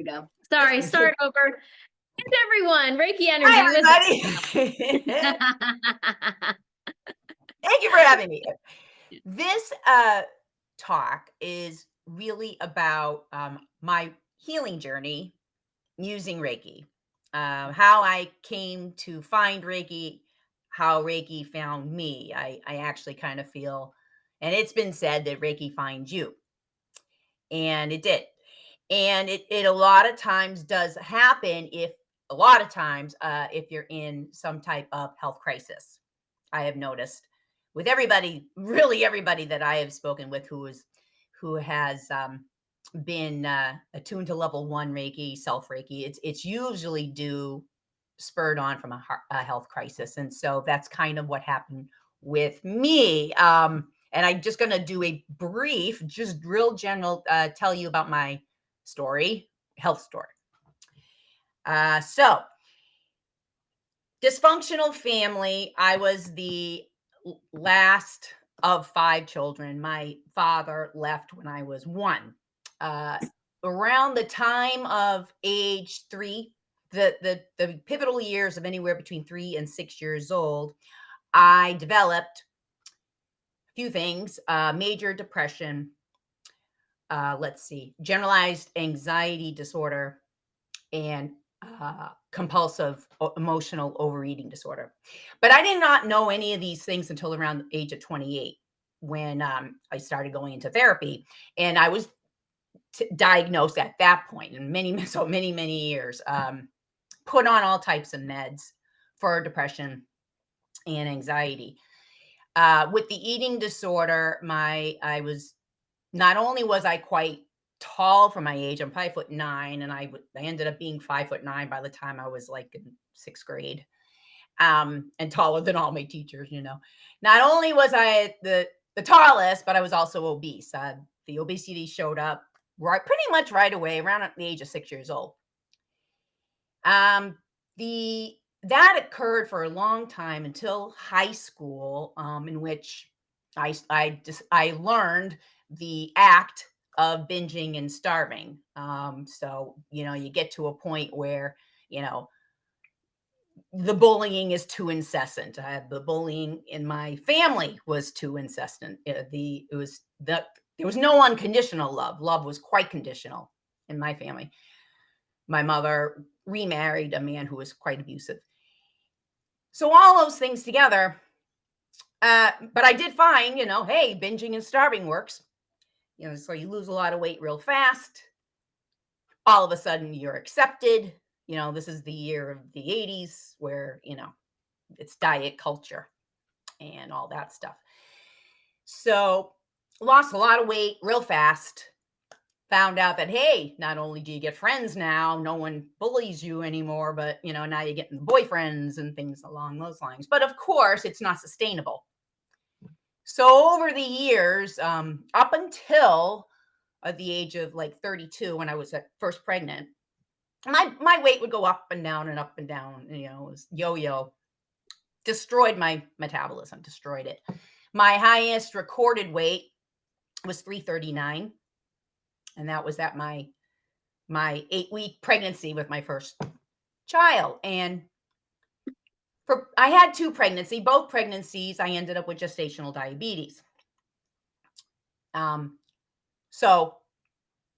we go. Sorry, Just start over. And everyone, Reiki Hi, Energy with everybody. Thank you for having me. This talk is really about my healing journey using Reiki, how I came to find Reiki, how Reiki found me. I actually kind of feel, and it's been said that Reiki finds you, and it did. And it a lot of times does happen if a lot of times if you're in some type of health crisis. I have noticed with everybody, really everybody that I have spoken with who has been attuned to level one Reiki, self Reiki. It's usually due spurred on from a health crisis, and so that's kind of what happened with me. And I'm just going to do a brief, just real general, tell you about my story, health story. So dysfunctional family. I was the last of five children. My father left when I was one. Uh, Around the time of age three, the pivotal years of anywhere between 3 and 6 years old, I developed a few things: major depression. Let's see, generalized anxiety disorder, and compulsive emotional overeating disorder. But I did not know any of these things until around the age of 28 when I started going into therapy. And I was diagnosed at that point in many years, put on all types of meds for depression and anxiety. With the eating disorder, I was not only was I quite tall for my age, I'm 5'9", and I ended up being 5'9" by the time I was like in sixth grade, and taller than all my teachers. Not only was I the tallest, but I was also obese. The obesity showed up pretty much right away, around at the age of 6 years old. The That occurred for a long time until high school, in which I learned the act of binging and starving. So you get to a point where you know the bullying is too incessant. The bullying in my family was too incessant. There was no unconditional love. Love was quite conditional in my family. My mother remarried a man who was quite abusive. So all those things together, but I did find, hey, binging and starving works. So you lose a lot of weight real fast. All of a sudden you're accepted. This is the year of the 80s where, it's diet culture and all that stuff. So lost a lot of weight real fast. Found out that, hey, not only do you get friends now, no one bullies you anymore, but now you're getting boyfriends and things along those lines. But of course, it's not sustainable. So over the years, up until the age of like 32, when I was at first pregnant, my weight would go up and down and up and down. It was yo-yo. Destroyed my metabolism, destroyed it. My highest recorded weight was 339. And that was at my 8-week pregnancy with my first child. And I had both pregnancies, I ended up with gestational diabetes. So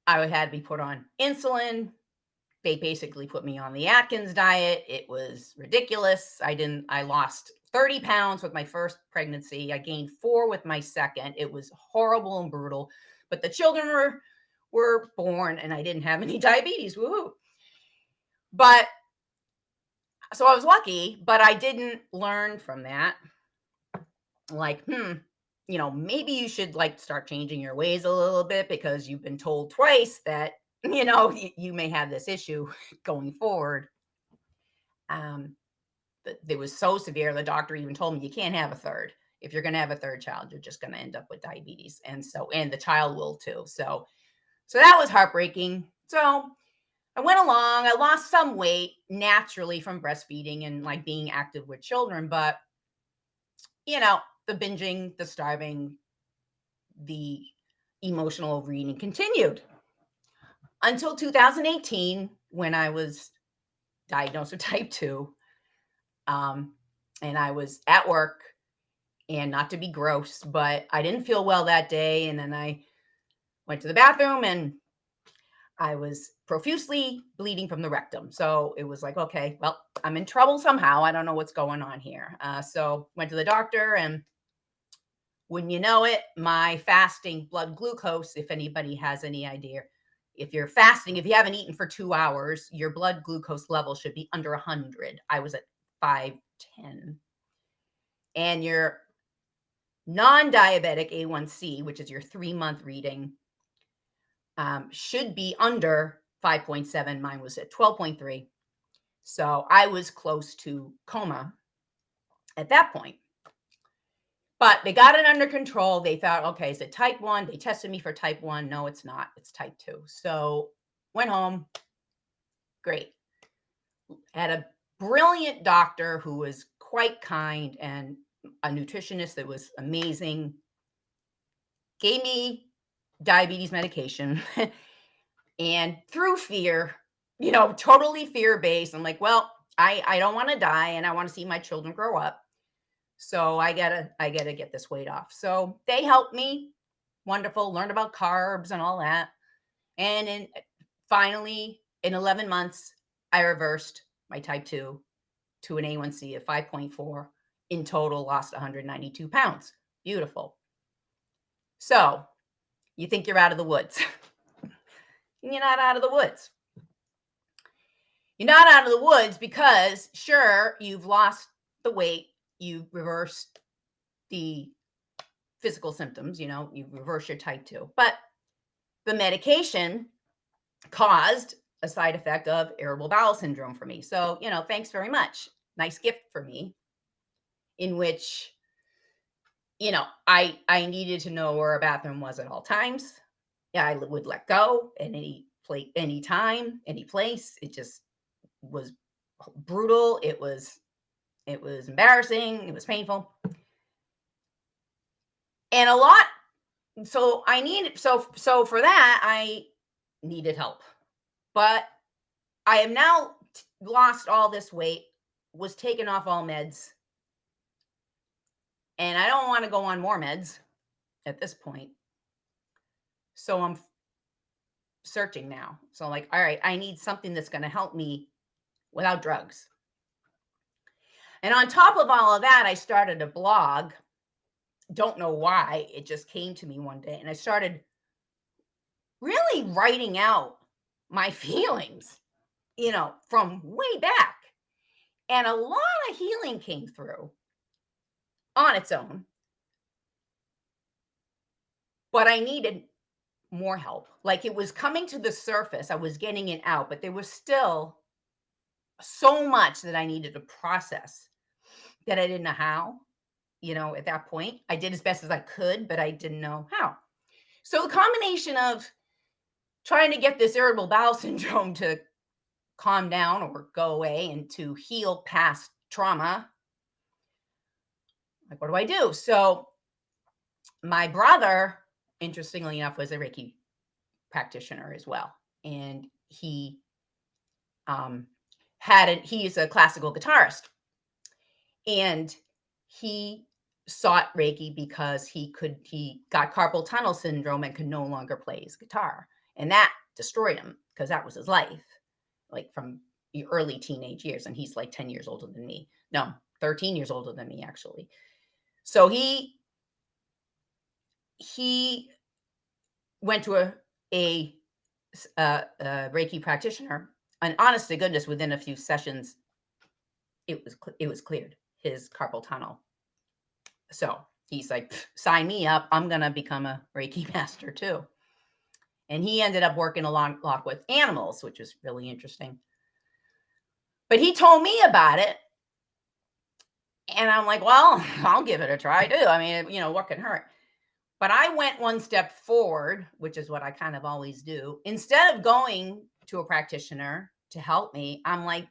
I had to be put on insulin. They basically put me on the Atkins diet. It was ridiculous. I lost 30 pounds with my first pregnancy. I gained 4 with my second. It was horrible and brutal, but the children were born and I didn't have any diabetes. Woohoo. But so I was lucky, but I didn't learn from that. Like, maybe you should start changing your ways a little bit because you've been told twice that, you may have this issue going forward. It was so severe. The doctor even told me you can't have a third. If you're going to have a third child, you're just going to end up with diabetes. And the child will too. So that was heartbreaking. So I went along. I lost some weight naturally from breastfeeding and being active with children. But, the binging, the starving, the emotional overeating continued. until 2018 when I was diagnosed with type 2. Um, and I was at work, and not to be gross, but I didn't feel well that day. And then I went to the bathroom and I was profusely bleeding from the rectum. So it was like, okay, well, I'm in trouble somehow. I don't know what's going on here. So went to the doctor, and when you know it, my fasting blood glucose, if anybody has any idea, if you're fasting, if you haven't eaten for 2 hours, your blood glucose level should be under 100. I was at 510. And your non-diabetic A1C, which is your 3-month reading, should be under 5.7. Mine was at 12.3. So I was close to coma at that point. But they got it under control. They thought, okay, is it type 1? They tested me for type 1. No, it's not. It's type 2. So went home. Great. Had a brilliant doctor who was quite kind, and a nutritionist that was amazing. Gave me diabetes medication. And through fear, totally fear-based, I'm like, well, I don't want to die, and I want to see my children grow up. So I gotta get this weight off. So they helped me. Wonderful. Learned about carbs and all that. And finally, in 11 months, I reversed my type 2 to an A1C of 5.4. In total, lost 192 pounds. Beautiful. So you think you're out of the woods. You're not out of the woods. You're not out of the woods because, sure, you've lost the weight, you reversed the physical symptoms, you reverse your type 2. But the medication caused a side effect of irritable bowel syndrome for me. So, thanks very much. Nice gift for me, in which, I needed to know where a bathroom was at all times. Yeah, I would let go at any place, any time, any place. It just was brutal. It was embarrassing. It was painful. And a lot. So I needed, so for that, I needed help. But I have now lost all this weight, was taken off all meds, and I don't want to go on more meds at this point. So I'm searching now. So, like, all right, I need something that's going to help me without drugs. And on top of all of that, I started a blog. Don't know why. It just came to me one day, and I started really writing out my feelings, from way back. And a lot of healing came through on its own. But I needed more help. Like, it was coming to the surface. I was getting it out, but there was still so much that I needed to process that I didn't know how, at that point. I did as best as I could, but I didn't know how. So the combination of trying to get this irritable bowel syndrome to calm down or go away and to heal past trauma, like, what do I do? So my brother, interestingly enough, was a Reiki practitioner as well. And he he's a classical guitarist. And he sought Reiki because he got carpal tunnel syndrome and could no longer play his guitar. And that destroyed him because that was his life, like from the early teenage years. And he's like 10 years older than me. No, 13 years older than me, actually. So he went to a Reiki practitioner, and honest to goodness, within a few sessions, it was cleared, his carpal tunnel. So he's like, sign me up. I'm going to become a Reiki master too. And he ended up working a lot with animals, which was really interesting. But he told me about it. And I'm like, well, I'll give it a try too. I mean, what can hurt? But I went one step forward, which is what I kind of always do. Instead of going to a practitioner to help me, I'm like,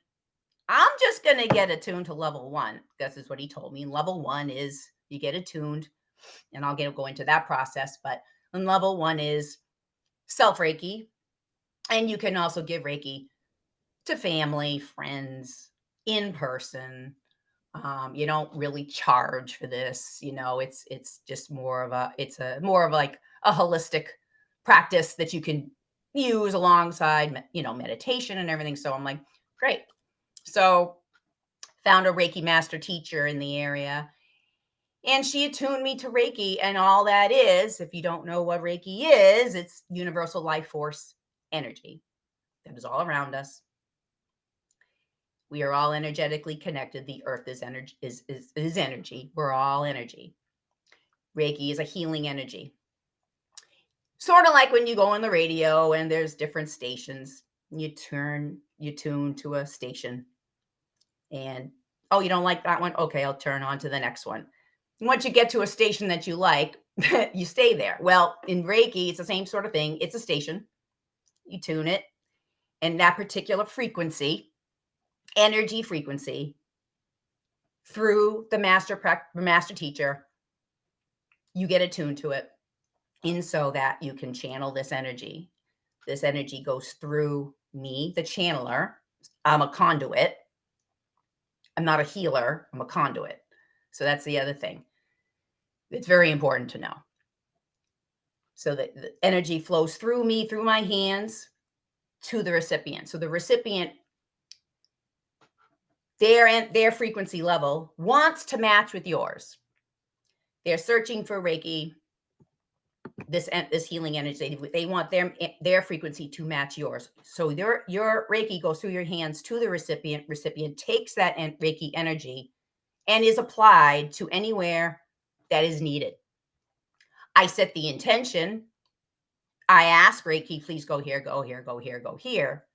I'm just going to get attuned to level 1. This is what he told me. Level 1 is you get attuned, and I'll go into that process. But level 1 is self Reiki. And you can also give Reiki to family, friends, in person. You don't really charge for this. It's just more of like a holistic practice that you can use alongside, meditation and everything. So I'm like, great. So found a Reiki master teacher in the area, and she attuned me to Reiki. And all that is, if you don't know what Reiki is, it's universal life force energy that is all around us. We are all energetically connected. The earth is energy, is energy. We're all energy. Reiki is a healing energy. Sort of like when you go on the radio and there's different stations. You tune to a station, and oh, you don't like that one? Okay, I'll turn on to the next one. Once you get to a station that you like, you stay there. Well, in Reiki, it's the same sort of thing. It's a station. You tune it, and that particular frequency, energy frequency, through the master teacher, you get attuned to it, and so that you can channel this energy. This energy goes through me, the channeler. I'm a conduit. I'm not a healer. I'm a conduit. So that's the other thing. It's very important to know. So that the energy flows through me, through my hands, to the recipient. So the recipient, their frequency level wants to match with yours. They're searching for Reiki, this healing energy. They want their frequency to match yours. So your Reiki goes through your hands to the recipient. Recipient takes that Reiki energy and is applied to anywhere that is needed. I set the intention. I ask Reiki, please go here, go here, go here, go here.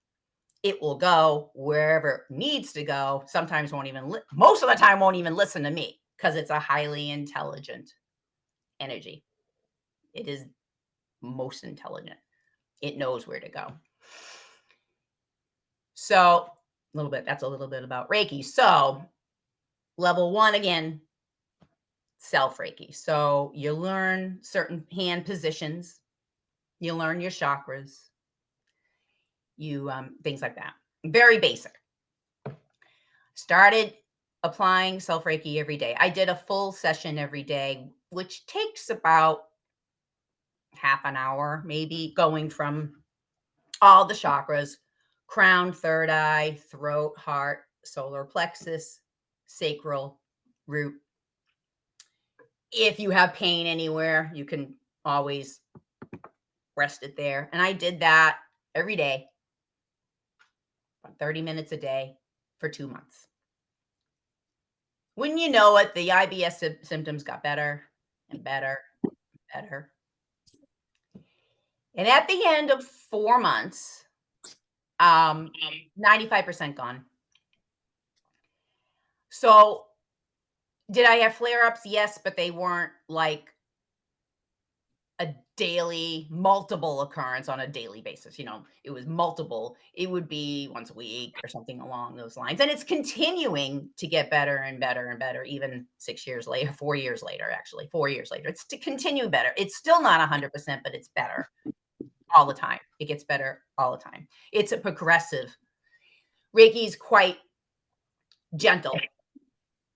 It will go wherever it needs to go. Sometimes most of the time won't even listen to me, because it's a highly intelligent energy. It is most intelligent. It knows where to go. So that's a little bit about Reiki. So level 1, again, self Reiki. So you learn certain hand positions. You learn your chakras. You things like that. Very basic. Started applying self Reiki every day. I did a full session every day, which takes about half an hour, maybe, going from all the chakras: crown, third eye, throat, heart, solar plexus, sacral, root. If you have pain anywhere, you can always rest it there. And I did that every day, 30 minutes a day for 2 months. Wouldn't you know it, the IBS symptoms got better and better and better. And at the end of 4 months, 95% gone. So did I have flare-ups? Yes, but they weren't like a daily, multiple occurrence on a daily basis. It was multiple. It would be once a week or something along those lines. And it's continuing to get better and better and better, even 6 years later, 4 years later, actually, 4 years later. It's to continue better. It's still not 100%, but it's better all the time. It gets better all the time. It's a progressive. Reiki is quite gentle,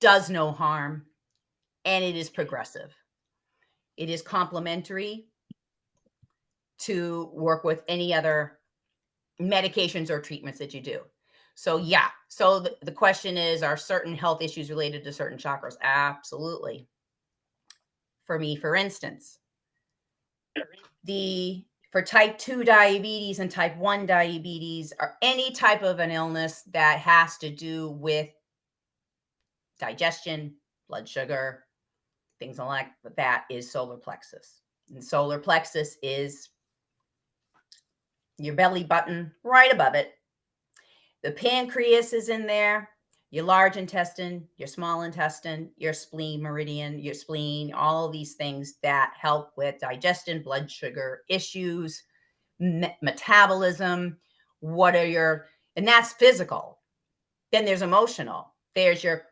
does no harm, and it is progressive. It is complementary to work with any other medications or treatments that you do. So yeah. So the question is, are certain health issues related to certain chakras? Absolutely. For me, for instance, for type 2 diabetes and type 1 diabetes, or any type of an illness that has to do with digestion, blood sugar, things like that, is solar plexus. And solar plexus is your belly button, right above it. The pancreas is in there, your large intestine, your small intestine, your spleen, meridian, your spleen, all of these things that help with digestion, blood sugar issues, metabolism. And that's physical. Then there's emotional. There's your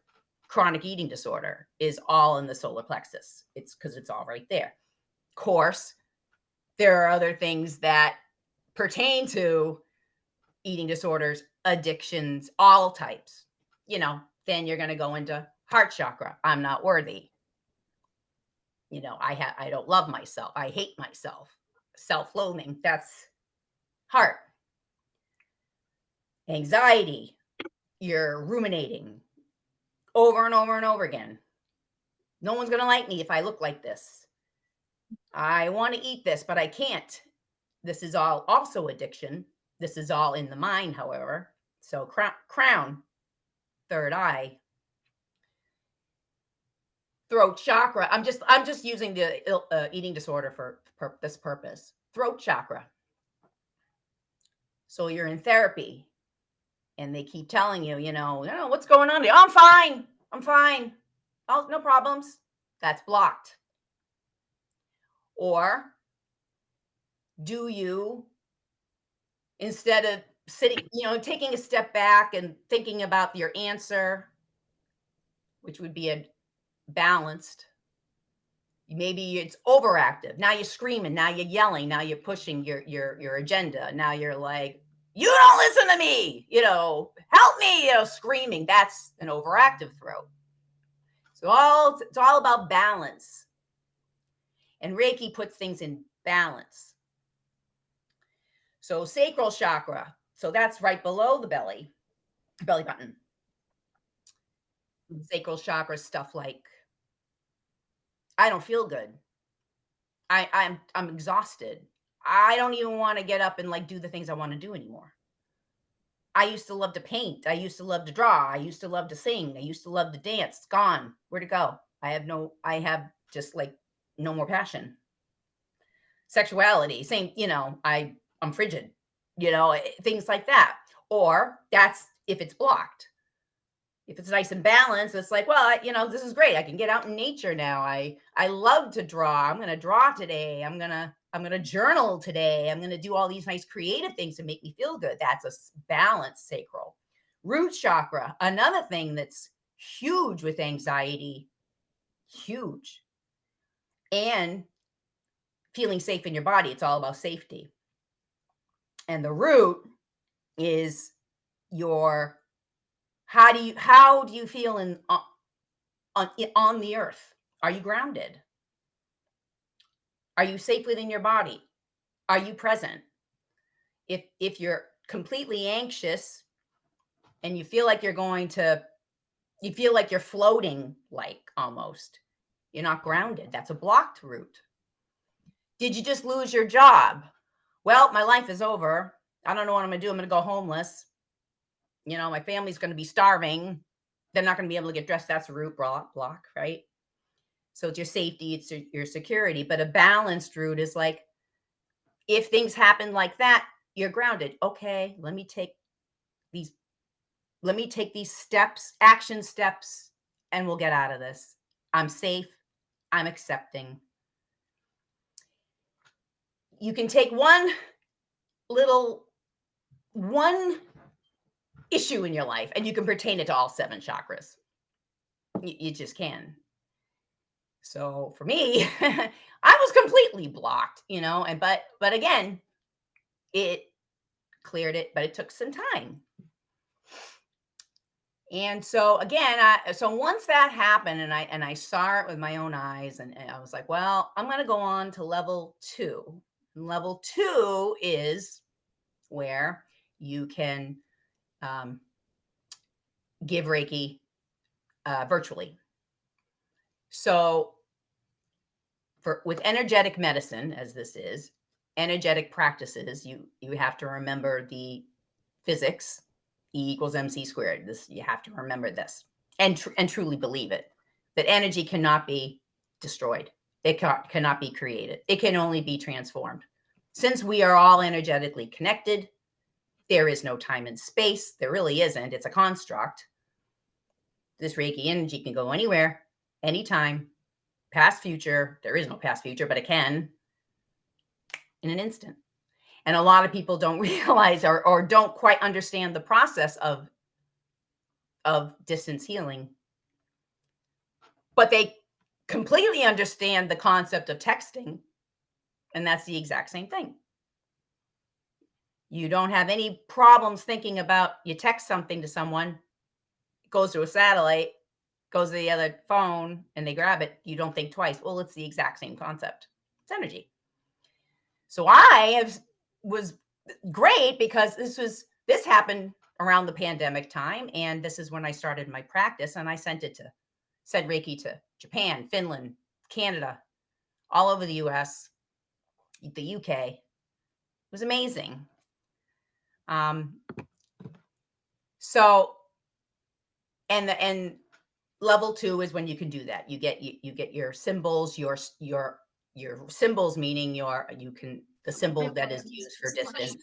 chronic eating disorder, is all in the solar plexus. It's because it's all right there. Of course, there are other things that pertain to eating disorders, addictions, all types, then you're going to go into heart chakra. I'm not worthy. I don't love myself. I hate myself. Self-loathing. That's heart. Anxiety. You're ruminating over and over and over again. No one's going to like me if I look like this. I want to eat this, but I can't. This is all also addiction. This is all in the mind, however. So crown, third eye, throat chakra. I'm just using the eating disorder for this purpose. Throat chakra. So you're in therapy and they keep telling you, what's going on? Oh, I'm fine. I'm fine. Oh, no problems. That's blocked. Or do you, instead of sitting, taking a step back and thinking about your answer, which would be a balanced, maybe it's overactive. Now you're screaming, now you're yelling, now you're pushing your agenda. Now you're like, you don't listen to me, help me, screaming. That's an overactive throat. So it's all about balance. And Reiki puts things in balance. So sacral chakra. So that's right below the belly button. Sacral chakra stuff like, I don't feel good. I'm exhausted. I don't even want to get up and do the things I want to do anymore. I used to love to paint. I used to love to draw. I used to love to sing. I used to love to dance. It's gone. Where'd it go? I have just no more passion. Sexuality, same, I'm frigid, things like that. Or that's if it's blocked. If it's nice and balanced, it's like, well, this is great. I can get out in nature now. I love to draw. I'm going to draw today. I'm going to journal today. I'm going to do all these nice creative things to make me feel good. That's a balanced sacral. Root chakra, another thing that's huge with anxiety, huge. And feeling safe in your body. It's all about safety. And the root is your, how do you feel on the earth? Are you grounded? Are you safe within your body? Are you present? If you're completely anxious and you feel like you're floating, almost, you're not grounded. That's a blocked root. Did you just lose your job? Well, my life is over. I don't know what I'm going to do. I'm going to go homeless. My family's going to be starving. They're not going to be able to get dressed. That's a root block, right? So it's your safety, it's your security. But a balanced root is like, if things happen like that, you're grounded. Okay, let me take these steps, action steps, and we'll get out of this. I'm safe. I'm accepting. You can take one issue in your life and you can pertain it to all 7 chakras. You just can. So for me, I was completely blocked, but again, it cleared it, but it took some time. And so again, so once that happened and I saw it with my own eyes, and I was like, well, I'm going to go on to level 2. And level 2 is where you can give Reiki virtually. So with energetic medicine, as this is, energetic practices, you have to remember the physics, E equals MC squared. This, you have to remember this and truly believe it, that energy cannot be destroyed. It cannot be created. It can only be transformed. Since we are all energetically connected, there is no time and space. There really isn't. It's a construct. This Reiki energy can go anywhere, anytime, past, future. There is no past, future, but it can in an instant. And a lot of people don't realize or don't quite understand the process of distance healing. But they completely understand the concept of texting. And that's the exact same thing. You don't have any problems thinking about you text something to someone, it goes to a satellite, goes to the other phone, and they grab it. You don't think twice. Well, it's the exact same concept. It's energy. So was great because this happened around the pandemic time, and this is when I started my practice, and I sent Reiki to Japan, Finland, Canada, all over the US, the UK. It was amazing. So and level 2 is when you can do that. You get your symbols, your symbols meaning the symbol that is used for distance.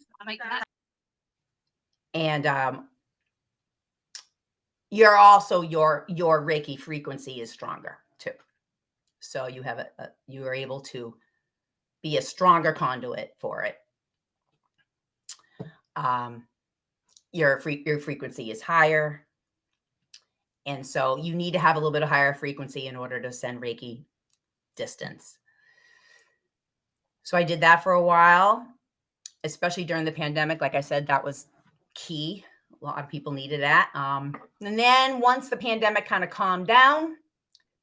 And you're also your Reiki frequency is stronger too. So you are able to be a stronger conduit for it. Your frequency is higher. And so you need to have a little bit of higher frequency in order to send Reiki distance. So I did that for a while, especially during the pandemic. Like I said, that was key. A lot of people needed that. And then once the pandemic kind of calmed down,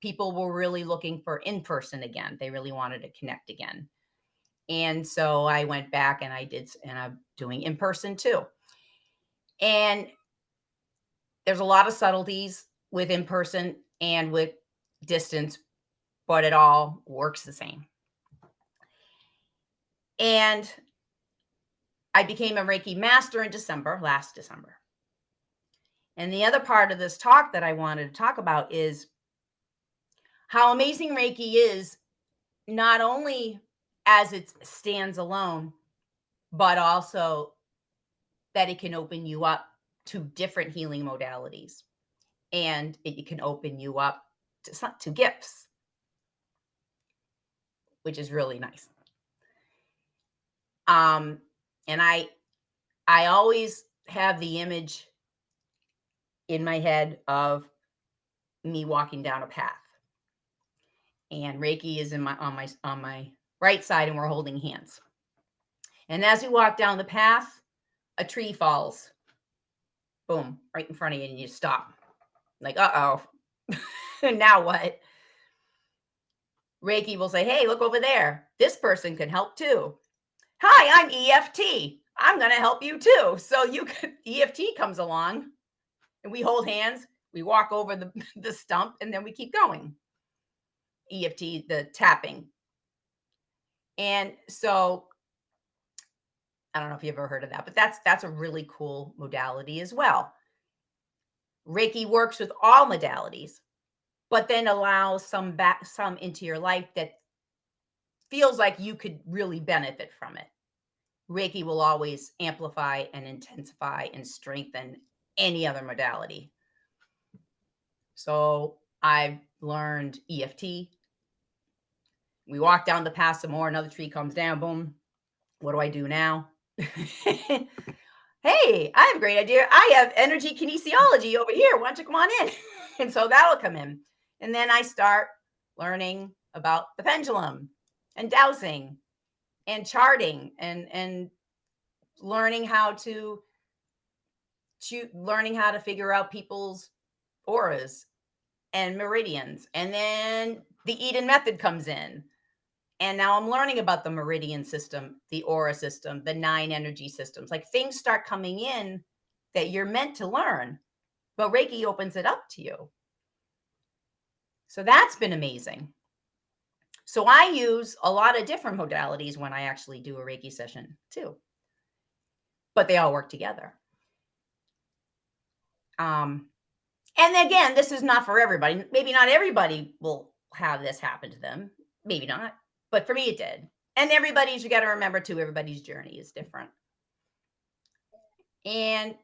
people were really looking for in-person again. They really wanted to connect again. And so I went back and I'm doing in-person too. And there's a lot of subtleties with in-person and with distance, but it all works the same. And I became a Reiki master in last December. And the other part of this talk that I wanted to talk about is how amazing Reiki is, not only as it stands alone, but also that it can open you up to different healing modalities. And it can open you up to gifts, which is really nice. And I always have the image in my head of me walking down a path, and Reiki is on my right side, and we're holding hands. And as we walk down the path, a tree falls, boom, right in front of you, and you stop. Like, uh-oh. Now what? Reiki will say, hey, look over there. This person can help too. Hi, I'm EFT. I'm going to help you too. So EFT comes along, and we hold hands. We walk over the stump, and then we keep going. EFT, the tapping. And so I don't know if you've ever heard of that, but that's a really cool modality as well. Reiki works with all modalities, but then allows some into your life that feels like you could really benefit from it. Reiki will always amplify and intensify and strengthen any other modality. So I've learned EFT. We walk down the path some more, another tree comes down, boom. What do I do now? Hey, I have a great idea. I have energy kinesiology over here. Why don't you come on in? And so that'll come in. And then I start learning about the pendulum and dowsing and charting and learning how to figure out people's auras and meridians. And then the Eden method comes in. And now I'm learning about the meridian system, the aura system, the 9 energy systems. Like, things start coming in that you're meant to learn, but Reiki opens it up to you. So that's been amazing. So I use a lot of different modalities when I actually do a Reiki session too, but they all work together. And again, this is not for everybody. Maybe not everybody will have this happen to them. Maybe not. But for me, it did. And you got to remember too, everybody's journey is different. And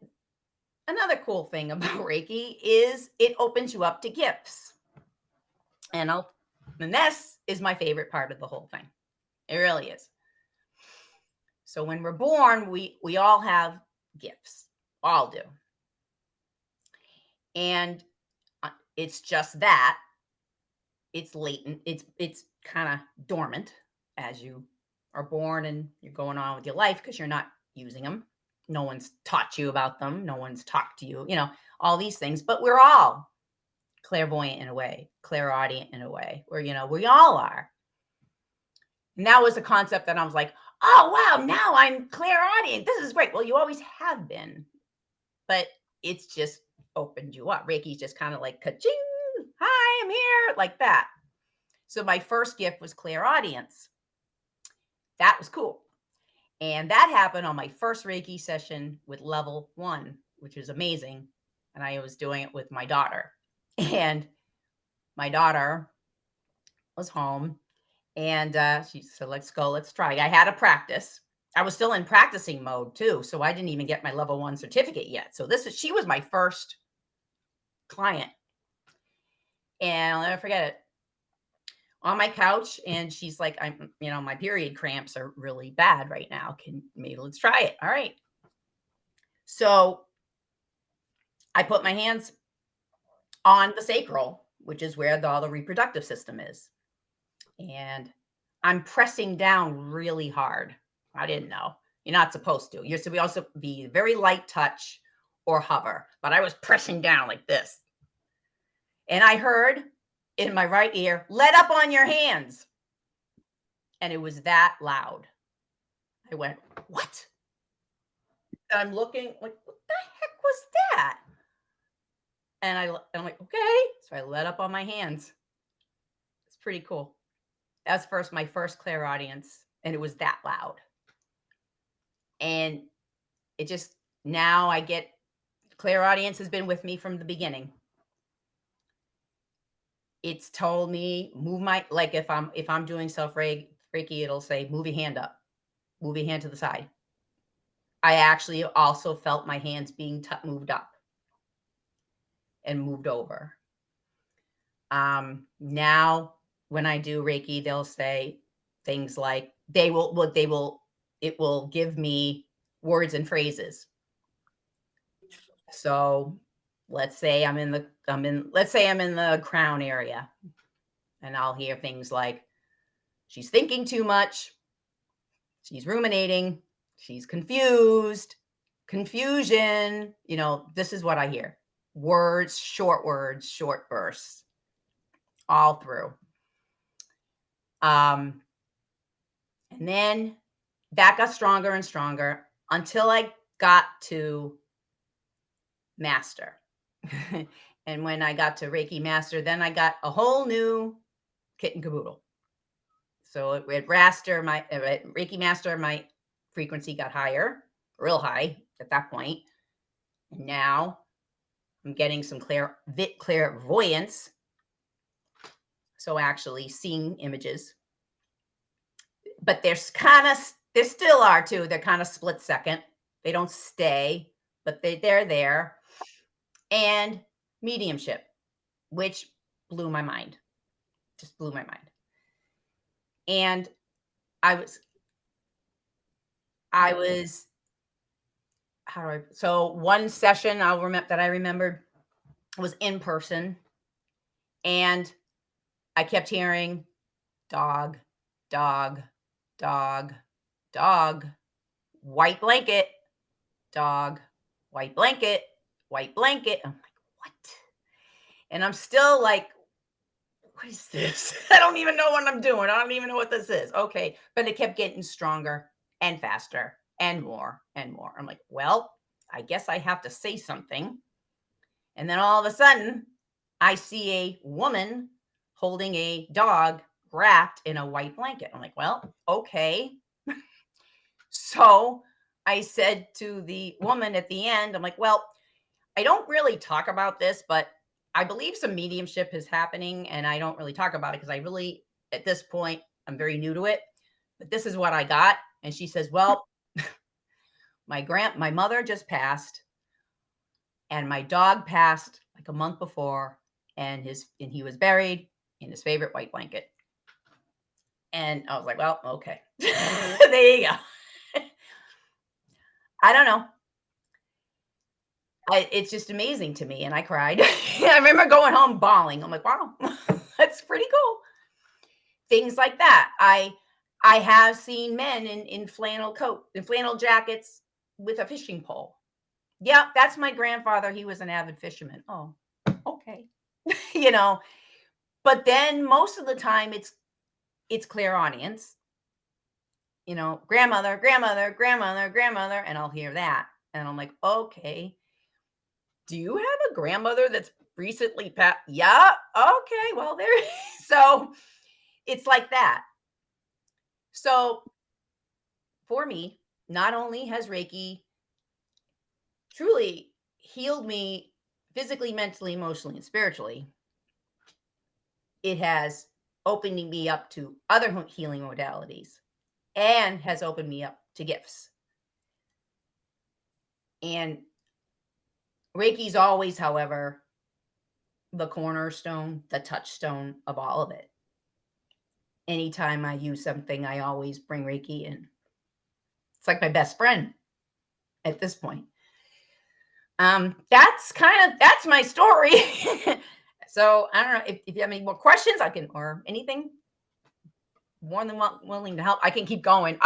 another cool thing about Reiki is it opens you up to gifts. And this is my favorite part of the whole thing. It really is. So when we're born, we all have gifts. All do. And it's just that. It's latent. It's kind of dormant as you are born and you're going on with your life, because using them. No one's taught you about them. No one's talked to you, all these things. But we're all clairvoyant in a way, clairaudient in a way, where, we all are. And that was a concept that I was like, oh, wow, now I'm clairaudient. This is great. Well, you always have been, but it's just opened you up. Reiki's just kind of like, ka-ching, hi, I'm here, like that. So my first gift was clairaudience. That was cool. And that happened on my first Reiki session with level 1, which is amazing. And I was doing it with my daughter. And my daughter was home and she said, let's go, let's try. I had to practice. I was still in practicing mode too. So I didn't even get my level 1 certificate yet. So she was my first client. And I'll never forget it. On my couch, and she's like, my period cramps are really bad right now. Let's try it. All right. So I put my hands on the sacral, which is where all the reproductive system is. And I'm pressing down really hard. I didn't know. You're not supposed to. You're supposed to be very light touch or hover. But I was pressing down like this. And I heard in my right ear, let up on your hands. And it was that loud. I went, what? And I'm looking like, what the heck was that? And I'm like, okay. So I let up on my hands. It's pretty cool. That's my first clairaudience. And it was that loud. And it just, now I get, clairaudience has been with me from the beginning. It's told me like if I'm doing self-Reiki, it'll say, move your hand up, move your hand to the side. I actually also felt my hands being moved up and moved over. Now when I do Reiki, they'll say things like it will give me words and phrases. So let's say I'm in the crown area, and I'll hear things like, she's thinking too much, she's ruminating, she's confused, confusion. This is what I hear. Words, short bursts, all through. And then that got stronger and stronger until I got to master. And when I got to Reiki master, then I got a whole new kit and caboodle. So at Reiki master, my frequency got higher, real high at that point. And now I'm getting some clairvoyance. So actually seeing images. But there still are too. They're kind of split second. They don't stay, but they're there. And mediumship, which blew my mind. Just blew my mind. And so one session that I remembered was in person, and I kept hearing dog, dog, dog, dog, white blanket, dog, white blanket, white blanket. I'm like, what? And I'm still like, what is this? I don't even know what I'm doing. I don't even know what this is. Okay. But it kept getting stronger and faster and more and more. I'm like, well, I guess I have to say something. And then all of a sudden, I see a woman holding a dog wrapped in a white blanket. I'm like, well, okay. So I said to the woman at the end, I'm like, well, I don't really talk about this, but I believe some mediumship is happening, and I don't really talk about it because at this point, I'm very new to it. But this is what I got. And she says, well, my mother just passed, and my dog passed like a month before, and he was buried in his favorite white blanket. And I was like, well, okay. There you go. I don't know. It's just amazing to me. And I cried. I remember going home bawling. I'm like, wow, that's pretty cool. Things like that. I have seen men in flannel jackets with a fishing pole. Yeah, that's my grandfather. He was an avid fisherman. Oh, okay. you know, but then most of the time it's clairaudience, grandmother, grandmother, grandmother, grandmother, and I'll hear that. And I'm like, okay, do you have a grandmother that's recently passed? Yeah. Okay. Well, there. So it's like that. So for me, not only has Reiki truly healed me physically, mentally, emotionally, and spiritually, it has opened me up to other healing modalities and has opened me up to gifts. And Reiki's always, however, the cornerstone, the touchstone of all of it. Anytime I use something, I always bring Reiki in. It's like my best friend at this point. That's my story. So I don't know if you have any more questions, I can, or anything, more than willing to help. I can keep going.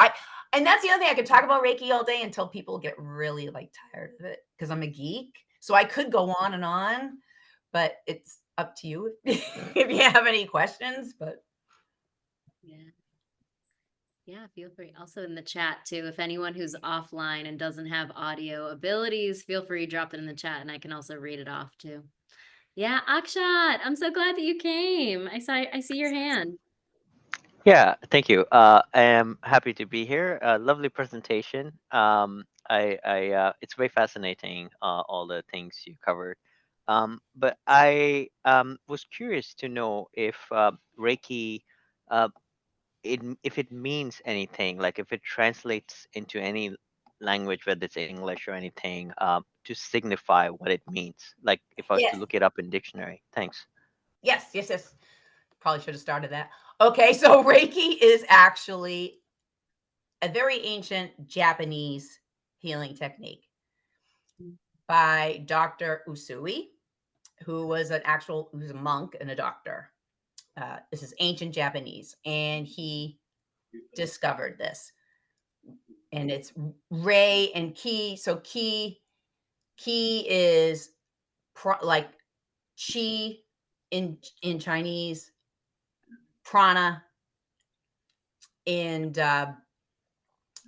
And that's the other thing, I could talk about Reiki all day until people get really like tired of it because I'm a geek. So I could go on, but it's up to you if you have any questions. But Yeah. Yeah, feel free. Also in the chat too, if anyone who's offline and doesn't have audio abilities, feel free to drop it in the chat and I can also read it off too. Yeah, Akshat, I'm so glad that you came. I see your hand. Yeah, thank you. I am happy to be here. Lovely presentation. It's very fascinating, all the things you covered. But I was curious to know if Reiki, uh, if it means anything, like if it translates into any language, whether it's English or anything, to signify what it means. Like if I was to yes, look it up in dictionary. Thanks. yes. Probably should have started that. Okay, so Reiki is actually a very ancient Japanese healing technique by Dr. Usui, who's a monk and a doctor. This is ancient Japanese, and he discovered this. And it's Rei and Ki. So Ki is like chi in Chinese, prana and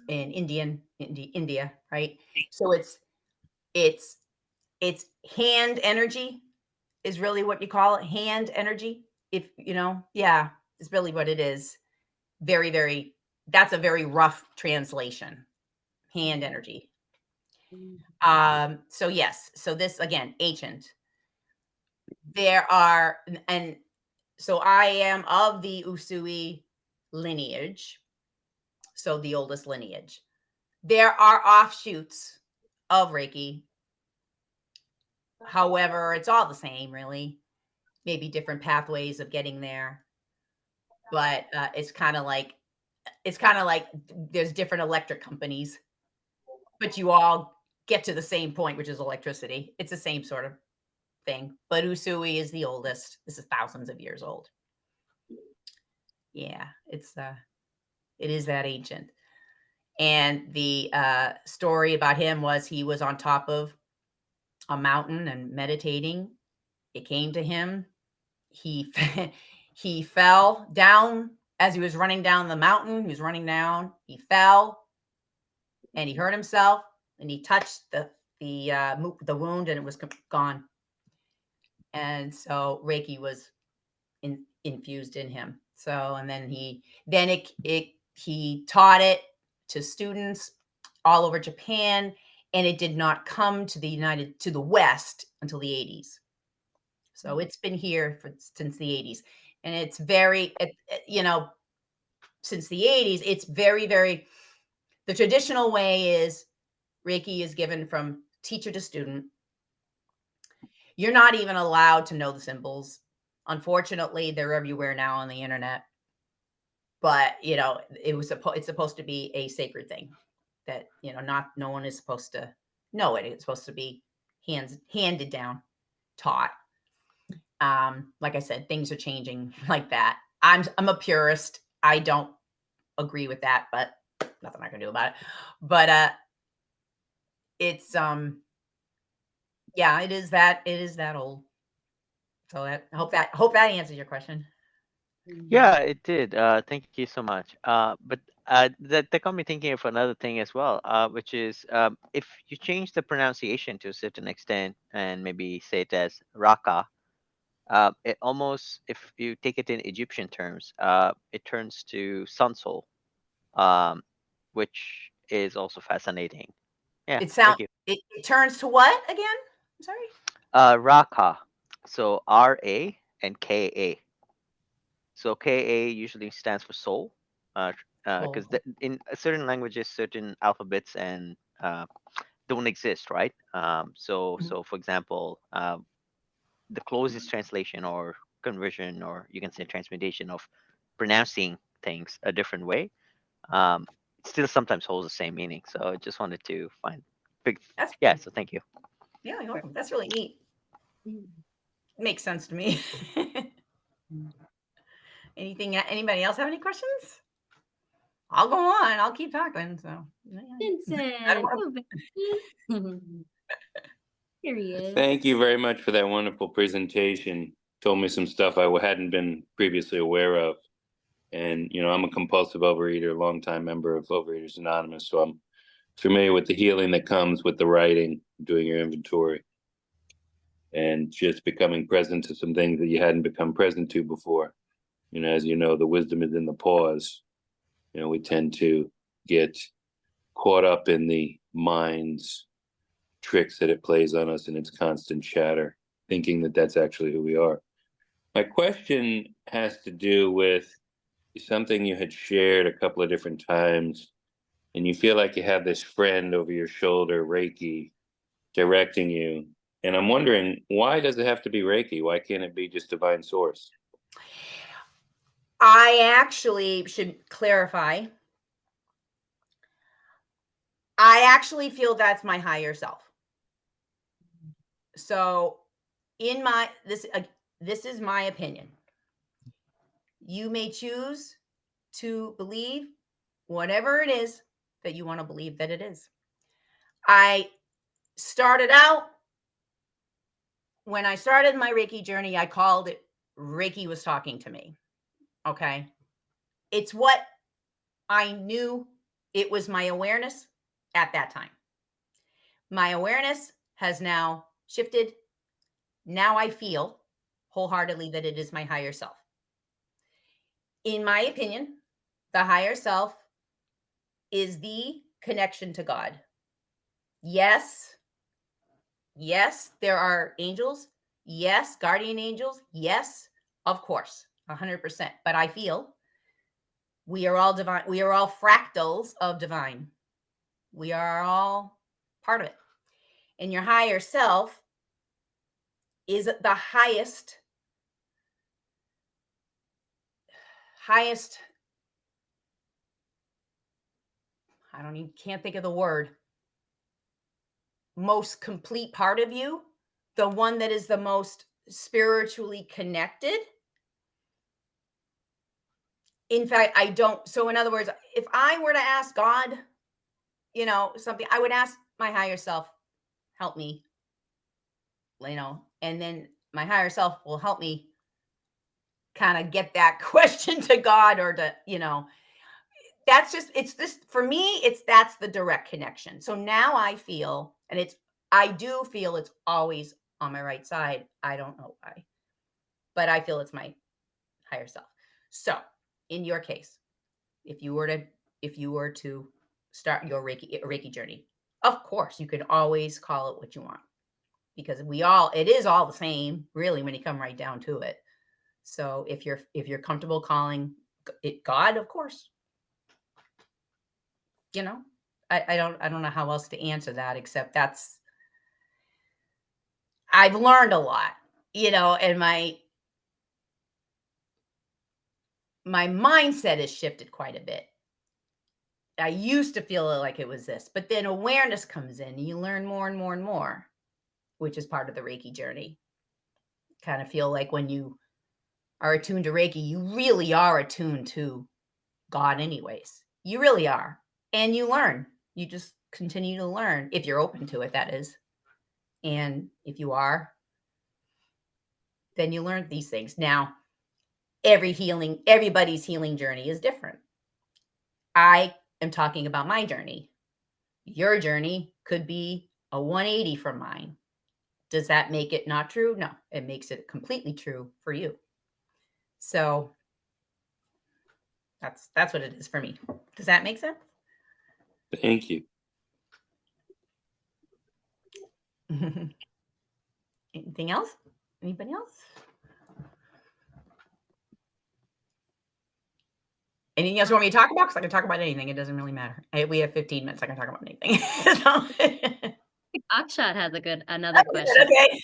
in India, right? So it's it's hand energy is really what you call it, hand energy. If yeah, it's really what it is. Very, very. That's a very rough translation. Hand energy. So yes, so this again, ancient. There are, and so I am of the Usui lineage, so the oldest lineage. There are offshoots of Reiki. However, it's all the same, really. Maybe different pathways of getting there, but it's kind of like there's different electric companies, but you all get to the same point, which is electricity. It's the same sort of thing. But Usui is the oldest. This is thousands of years old. Yeah, it is that ancient. And the story about him was he was on top of a mountain and meditating. It came to him. He he fell down as he was running down the mountain. He was running down. He fell and he hurt himself. And he touched the wound, and it was gone. And so Reiki was infused in him. So, and then he taught it to students all over Japan, and it did not come to the West until the 80s. So it's been here since the 80s, and it's since the 80s, it's very, very. The traditional way is Reiki is given from teacher to student. You're not even allowed to know the symbols. Unfortunately, they're everywhere now on the internet. But it's supposed to be a sacred thing that not no one is supposed to know it. It's supposed to be handed down, taught. Like I said, things are changing like that. I'm a purist. I don't agree with that, but nothing I can do about it. But it's yeah, it is that old. So I hope that answers your question. Yeah, it did. Thank you so much. But that got me thinking of another thing as well, which is if you change the pronunciation to a certain extent and maybe say it as Raka, it almost, if you take it in Egyptian terms, it turns to sun soul, um, which is also fascinating. Yeah, It sound thank you. it turns to what again? I'm sorry. Raka, so R-A and K-A. So Ka usually stands for soul, Oh, because in certain languages, certain alphabets and don't exist, right? So for example, the closest translation or conversion, or you can say transmutation of pronouncing things a different way, um, it still sometimes holds the same meaning. So I just wanted to find big, that's yeah. cool. So thank you. Yeah, you're welcome. That's really neat. Mm. Makes sense to me. Anybody else have any questions? I'll go on. I'll keep talking. So I don't Vincent, wanna- oh, Vincent. Here he is. Thank you very much for that wonderful presentation. Told me some stuff I hadn't been previously aware of. And, I'm a compulsive overeater, longtime member of Overeaters Anonymous. So I'm familiar with the healing that comes with the writing, doing your inventory, and just becoming present to some things that you hadn't become present to before. As you know, the wisdom is in the pause. We tend to get caught up in the mind's tricks that it plays on us and its constant chatter, thinking that that's actually who we are. My question has to do with something you had shared a couple of different times, and you feel like you have this friend over your shoulder, Reiki, directing you. And I'm wondering, why does it have to be Reiki? Why can't it be just divine source? I actually should clarify. I actually feel that's my higher self. So in my this is my opinion. You may choose to believe whatever it is that you want to believe that it is. I started out when I started my Reiki journey, I called it Reiki was talking to me. Okay. It's what I knew, it was my awareness at that time. My awareness has now shifted. Now I feel wholeheartedly that it is my higher self. In my opinion, the higher self is the connection to God. Yes, yes, there are angels. Yes, guardian angels. Yes, of course, 100%. But I feel we are all divine. We are all fractals of divine. We are all part of it. And your higher self is the highest, I don't even can't think of the word, most complete part of you, the one that is the most spiritually connected. In fact, I don't. So, in other words, if I were to ask God, something, I would ask my higher self, help me, and then my higher self will help me kind of get that question to God or to, that's just, it's this for me, that's the direct connection. So now I feel, and I do feel it's always on my right side. I don't know why, but I feel it's my higher self. So in your case, if you were to start your Reiki journey, of course you could always call it what you want, because it is all the same really when you come right down to it. So if you're comfortable calling it God, of course, you know, I don't know how else to answer that, except I've learned a lot, and my mindset has shifted quite a bit. I used to feel like it was this, but then awareness comes in and you learn more and more and more, which is part of the Reiki journey. Kind of feel like when you are attuned to Reiki, you really are attuned to God anyways. You really are. And you learn. You just continue to learn if you're open to it, that is. And if you are, then you learn these things. Now, everybody's healing journey is different. I am talking about my journey. Your journey could be a 180 from mine. Does that make it not true? No, it makes it completely true for you. So that's what it is for me. Does that make sense? Thank you. Anything else? Anybody else? Anything else you want me to talk about? Because I can talk about anything. It doesn't really matter. We have 15 minutes. I can talk about anything. Akshat has another question. Okay.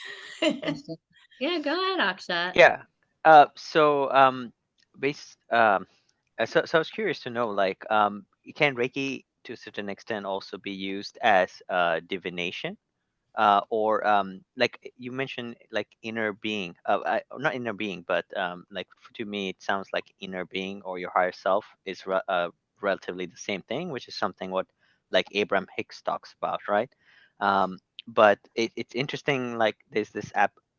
Yeah, go ahead, Akshat. Yeah. So based so I was curious to know, like, can Reiki to a certain extent also be used as divination? Or like you mentioned, like inner being, not inner being, but like to me it sounds like inner being or your higher self is relatively the same thing, which is something what like Abraham Hicks talks about, right? um, but it's interesting, like there's this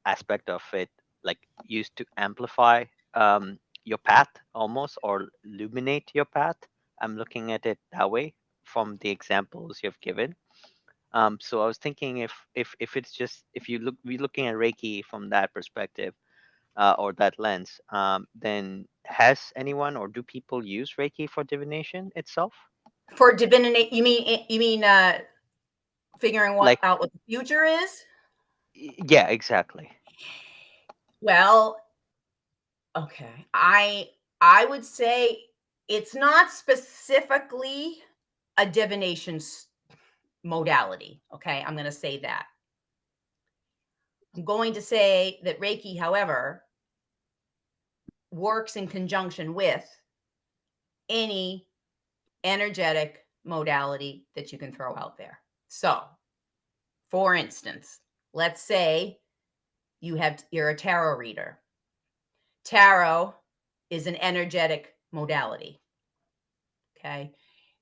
aspect of it, like used to amplify your path almost, or illuminate your path. I'm looking at it that way from the examples you've given. So I was thinking if it's just, if you be looking at Reiki from that perspective, or that lens, then has anyone or do people use Reiki for divination itself? For divinate, you mean figuring Like, out what the future is? yeah, exactly. Well, okay. I would say it's not specifically a divination modality. Okay, I'm going to say that. I'm going to say that Reiki, however, works in conjunction with any energetic modality that you can throw out there. So, for instance, let's say you're a tarot reader. Tarot is an energetic modality, okay,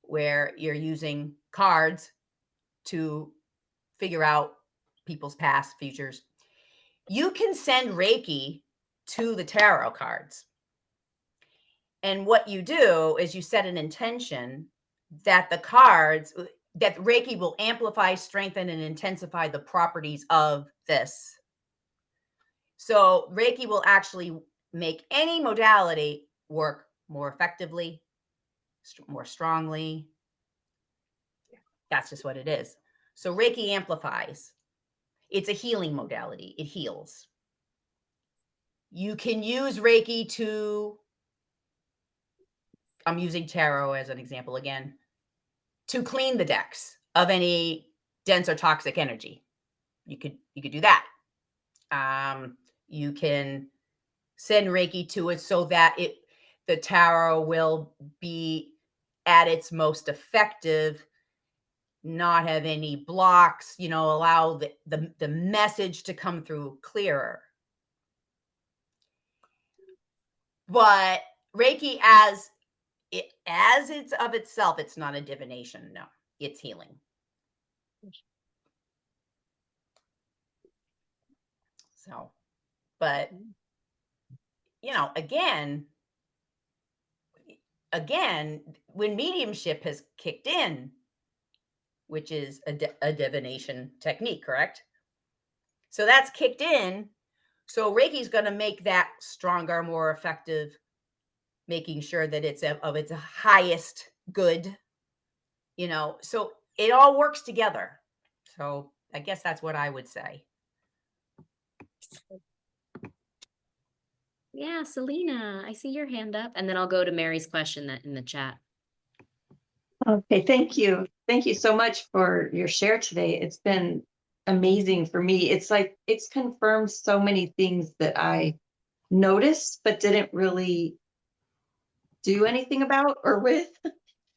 where you're using cards to figure out people's past, futures. You can send Reiki to the tarot cards. And what you do is you set an intention that the cards, that Reiki will amplify, strengthen, and intensify the properties of this. So Reiki will actually make any modality work more effectively, more strongly. That's just what it is. So Reiki amplifies. It's a healing modality. It heals. You can use Reiki to, I'm using tarot as an example again, to clean the decks of any dense or toxic energy. You could do that. You can send Reiki to it so that the tarot will be at its most effective, not have any blocks, allow the message to come through clearer. But Reiki as it's of itself, it's not a divination. No, it's healing. So, but again, when mediumship has kicked in, which is a divination technique, correct? So that's kicked in. So Reiki is going to make that stronger, more effective, making sure that it's of its highest good, so it all works together. So I guess that's what I would say. Yeah, Selena, I see your hand up, and then I'll go to Mary's question in the chat. Okay, thank you. Thank you so much for your share today. It's been amazing for me. It's like it's confirmed so many things that I noticed but didn't really do anything about or with.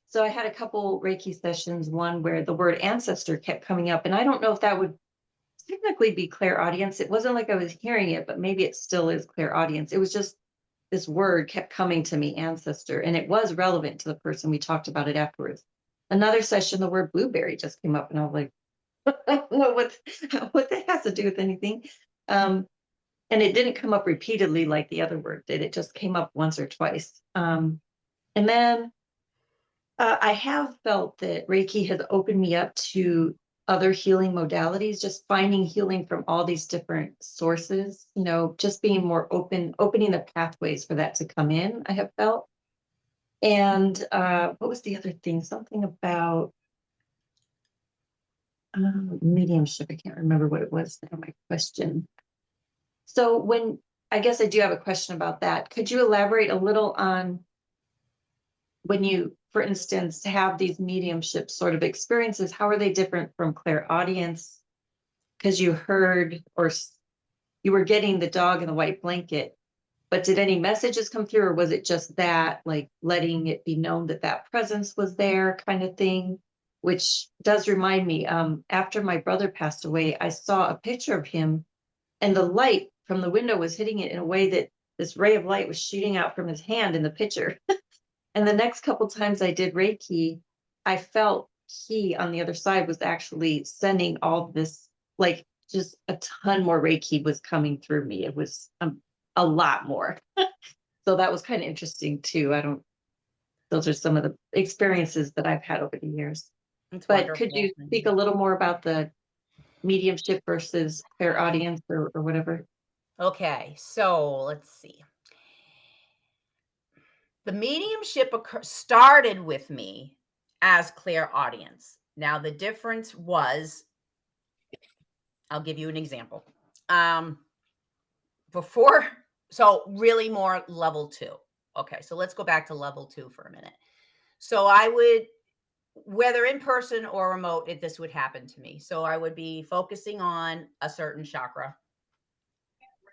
So I had a couple Reiki sessions, one where the word ancestor kept coming up, and I don't know if that would technically be clairaudience. It wasn't like I was hearing it, but maybe it still is clairaudience. It was just this word kept coming to me, ancestor, and it was relevant to the person. We talked about it afterwards. another session, the word blueberry just came up and I was like, I don't know what that has to do with anything. And it didn't come up repeatedly like the other word did. It just came up once or twice. And then I have felt that Reiki has opened me up to other healing modalities, just finding healing from all these different sources, just being more open, opening the pathways for that to come in, I have felt. And what was the other thing? Something about mediumship. I can't remember what it was now, my question. So I guess I do have a question about that. Could you elaborate a little on when you, for instance, have these mediumship sort of experiences, how are they different from clairaudience? Because you heard you were getting the dog in the white blanket, but did any messages come through, or was it just that, like letting it be known that that presence was there kind of thing? Which does remind me, after my brother passed away, I saw a picture of him and the light from the window was hitting it in a way that this ray of light was shooting out from his hand in the picture. And the next couple times I did Reiki, I felt he on the other side was actually sending all this, like just a ton more Reiki was coming through me. It was a lot more. So that was kind of interesting too. Those are some of the experiences that I've had over the years. It's But could wonderful. you speak a little more about the mediumship versus clairaudience or whatever? Okay, so let's see. The mediumship started with me as clairaudience. Now, the difference was, I'll give you an example. Before, so really more level 2. Okay, so let's go back to level 2 for a minute. So I would, whether in person or remote, this would happen to me. So I would be focusing on a certain chakra,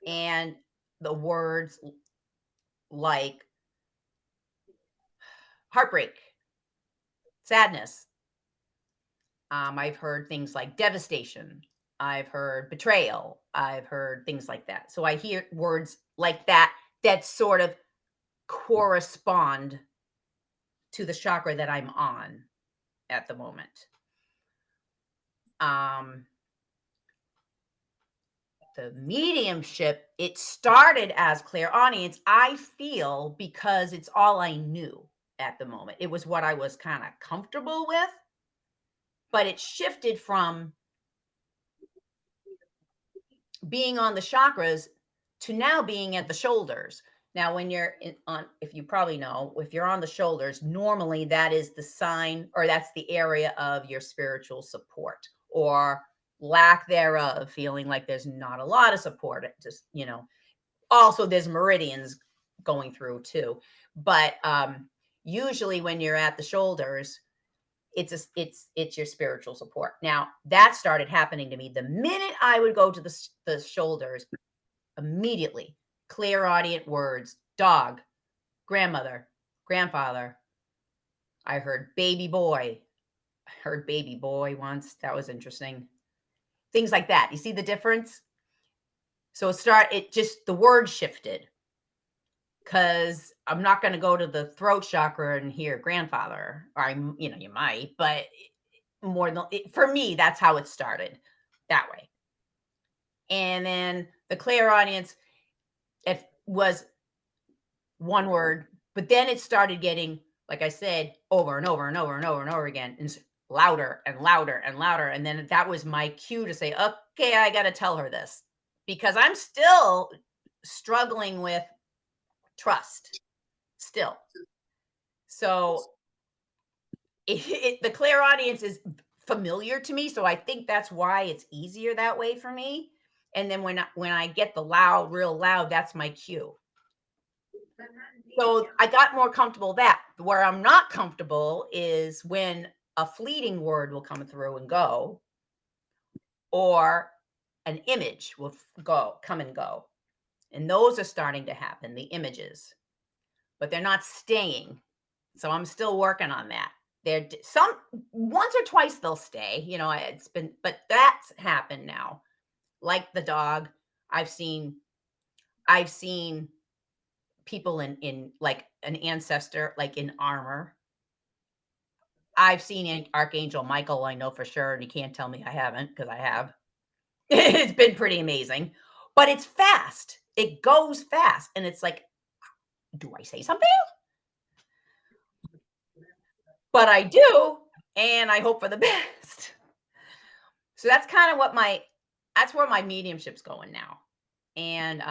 and the words like heartbreak, sadness. I've heard things like devastation. I've heard betrayal. I've heard things like that. So I hear words like that that sort of correspond to the chakra that I'm on at the moment. The mediumship, it started as clairaudience, I feel, because it's all I knew at the moment. It was what I was kind of comfortable with, but it shifted from being on the chakras to now being at the shoulders. Now, when you're if you probably know, if you're on the shoulders, normally that is the sign, or that's the area of your spiritual support or lack thereof, feeling like there's not a lot of support. Just, also there's meridians going through too. But usually when you're at the shoulders, it's your spiritual support. Now, that started happening to me the minute I would go to the shoulders. Immediately, clairaudient words: dog, grandmother, grandfather. I heard baby boy. I heard baby boy once. That was interesting. Things like that. You see the difference? So the word shifted, because I'm not going to go to the throat chakra and hear grandfather, or you might, but for me, that's how it started, that way. And then the clairaudience, it was one word, but then it started getting, like I said, over and over and over and over and over again, and louder and louder and louder. And then that was my cue to say, okay, I got to tell her this, because I'm still struggling with trust still. So the clairaudience is familiar to me, so I think that's why it's easier that way for me. And then when I get the loud, real loud, that's my cue. So I got more comfortable that. Where I'm not comfortable is when a fleeting word will come through and go, or an image will come and go. And those are starting to happen, the images, but they're not staying. So I'm still working on that. Once or twice they'll stay, but that's happened now. Like the dog, I've seen people in like an ancestor, like in armor. I've seen Archangel Michael, I know for sure, and you can't tell me I haven't because I have. It's been pretty amazing, but it's fast. It goes fast, and it's like, do I say something? But I do, and I hope for the best. So that's kind of what that's where my mediumship's going now. And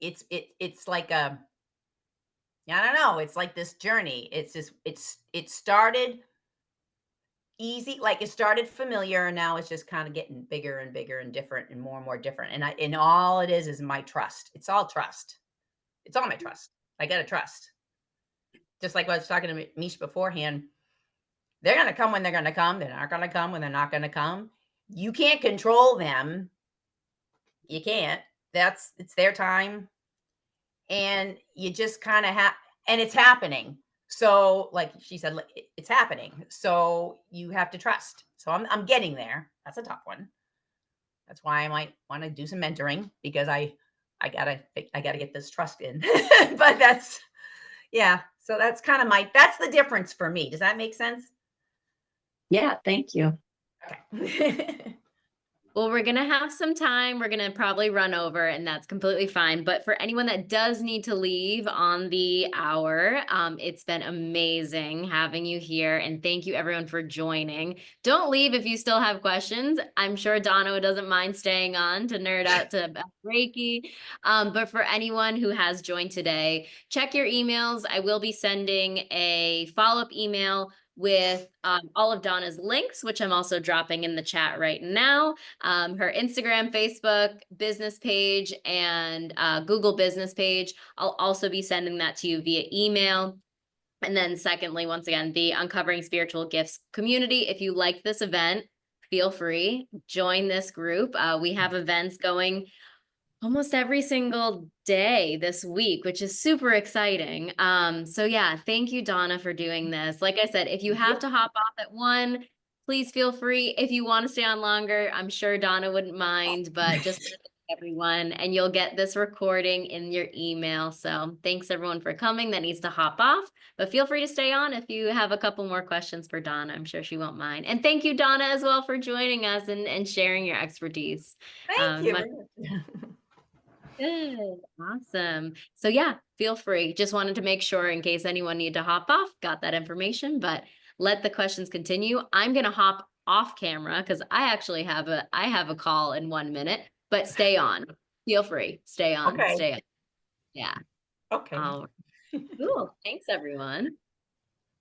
it's like I don't know, it's like this journey. It's just it started easy, like it started familiar, and now it's just kind of getting bigger and bigger and different and more different. And all it is my trust. It's all trust. It's all my trust. I gotta trust. Just like what I was talking to Mish beforehand, they're gonna come when they're gonna come. They're not gonna come when they're not gonna come. You can't control them. You can't. It's their time. And you just kind of and it's happening. So, like she said, it's happening. So you have to trust. So I'm getting there. That's a tough one. That's why I might want to do some mentoring, because I gotta get this trust in. But yeah. So that's kind of that's the difference for me. Does that make sense? Yeah, thank you. Okay. Well, we're going to have some time. We're going to probably run over, and that's completely fine. But for anyone that does need to leave on the hour, it's been amazing having you here. And thank you, everyone, for joining. Don't leave if you still have questions. I'm sure Donna doesn't mind staying on to nerd out to Reiki. But for anyone who has joined today, check your emails. I will be sending a follow-up email with all of Donna's links, which I'm also dropping in the chat right now. Her Instagram, Facebook business page, and Google business page. I'll also be sending that to you via email. And then secondly, once again, the Uncovering Spiritual Gifts community. If you like this event, feel free, join this group. We have events going almost every single day this week, which is super exciting. So yeah, thank you, Donna, for doing this. Like I said, if you have to hop off at 1, please feel free. If you want to stay on longer, I'm sure Donna wouldn't mind, but just everyone, and you'll get this recording in your email. So thanks everyone for coming that needs to hop off, but feel free to stay on if you have a couple more questions for Donna. I'm sure she won't mind. And thank you, Donna, as well, for joining us and sharing your expertise. Thank you. Good. Awesome. So yeah, feel free. Just wanted to make sure in case anyone needed to hop off, got that information, but let the questions continue. I'm going to hop off camera because I actually have a call in 1 minute, but stay on. Feel free. Stay on. Okay. Stay on. Yeah. Okay. Cool. Thanks, everyone.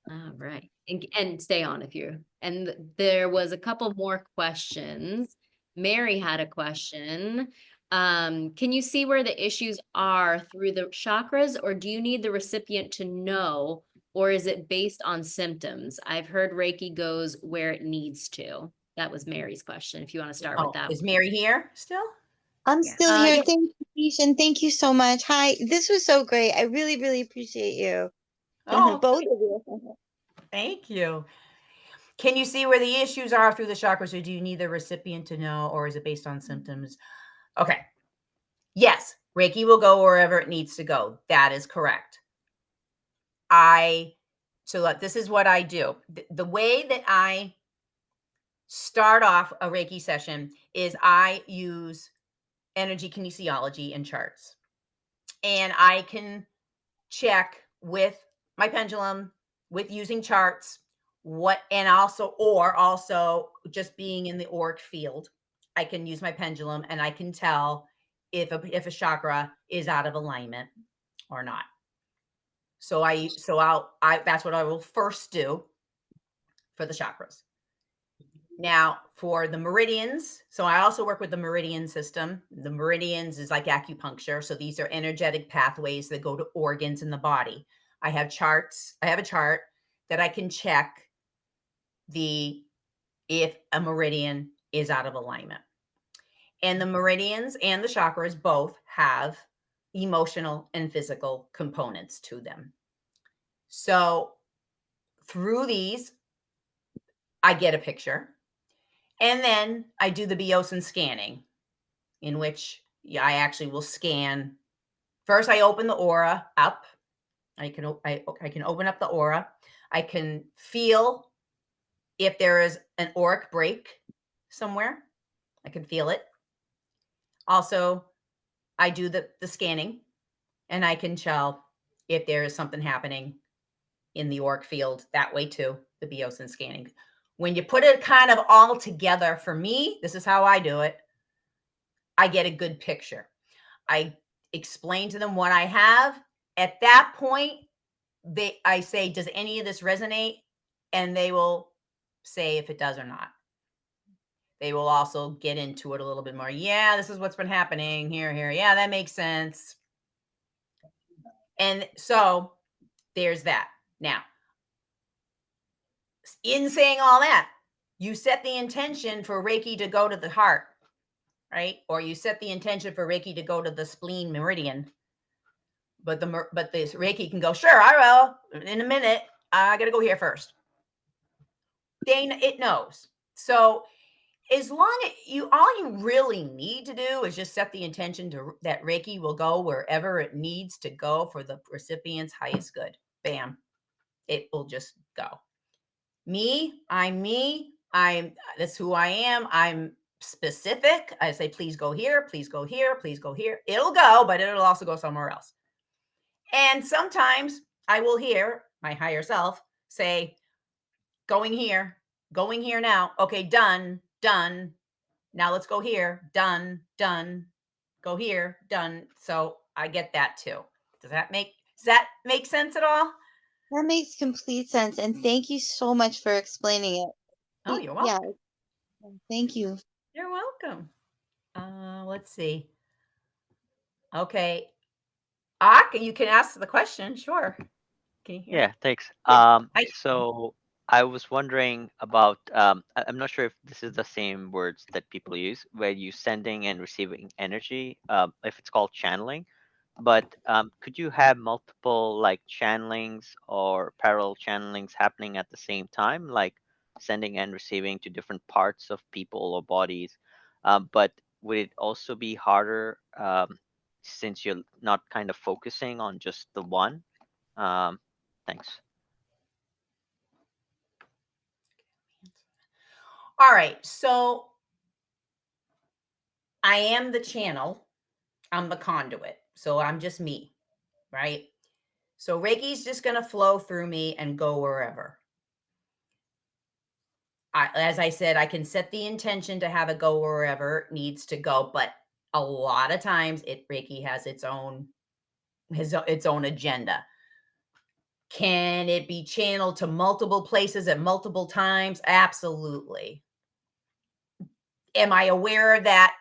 All right. And stay on if you're, and there was a couple more questions. Mary had a question. Can you see where the issues are through the chakras, or do you need the recipient to know, or is it based on symptoms? I've heard Reiki goes where it needs to. That was Mary's question. If you want to start with that. Is Mary here still? I'm Yeah. still here. Yeah. Thank you, Keisha, and thank you so much. Hi, this was so great. I really, really appreciate you. Oh, Both of you. thank you. Can you see where the issues are through the chakras, or do you need the recipient to know, or is it based on symptoms? Okay. Yes, Reiki will go wherever it needs to go. That is correct. So look, this is what I do. The way that I start off a Reiki session is I use energy kinesiology and charts. And I can check with my pendulum, with using charts, and also just being in the auric field. I can use my pendulum and I can tell if a chakra is out of alignment or not. So that's what I will first do for the chakras. Now, for the meridians, so I also work with the meridian system. The meridians is like acupuncture. So these are energetic pathways that go to organs in the body. I have charts. I have a chart that I can check if a meridian is out of alignment. And the meridians and the chakras both have emotional and physical components to them. So through these, I get a picture. And then I do the Biosin scanning, in which I actually will scan. First, I open the aura up. I can open up the aura. I can feel if there is an auric break somewhere. I can feel it. Also, I do the scanning, and I can tell if there is something happening in the auric field that way too, the Biosyn scanning. When you put it kind of all together, for me, this is how I do it. I get a good picture. I explain to them what I have. At that point, I say, does any of this resonate? And they will say if it does or not. They will also get into it a little bit more. Yeah, this is what's been happening here. Yeah, that makes sense. And so there's that. Now, in saying all that, you set the intention for Reiki to go to the heart, right? Or you set the intention for Reiki to go to the spleen meridian. But this Reiki can go, sure, I will in a minute. I got to go here first. It knows. So as long as all you really need to do is just set the intention that Reiki will go wherever it needs to go for the recipient's highest good. Bam. It will just go. I'm me. That's who I am. I'm specific. I say, please go here, please go here, please go here. It'll go, but it'll also go somewhere else. And sometimes I will hear my higher self say, going here now. Okay, done. Now let's go here. Done. Go here. Done. So I get that too. Does that make sense at all? That makes complete sense. And thank you so much for explaining it. Oh, you're welcome. Yeah. Thank you. You're welcome. Let's see. Okay. You can ask the question. Sure. Can you hear? Yeah, thanks. Yeah, So I was wondering about, I'm not sure if this is the same words that people use where you sending and receiving energy, if it's called channeling, but could you have multiple like channelings or parallel channelings happening at the same time, like sending and receiving to different parts of people or bodies? But would it also be harder since you're not kind of focusing on just the one? Thanks. All right. So I am the channel. I'm the conduit. So I'm just me, right? So Reiki's just going to flow through me and go wherever. As I said, I can set the intention to have it go wherever it needs to go, but a lot of times Reiki has its own agenda. Can it be channeled to multiple places at multiple times? Absolutely. Am I aware of that?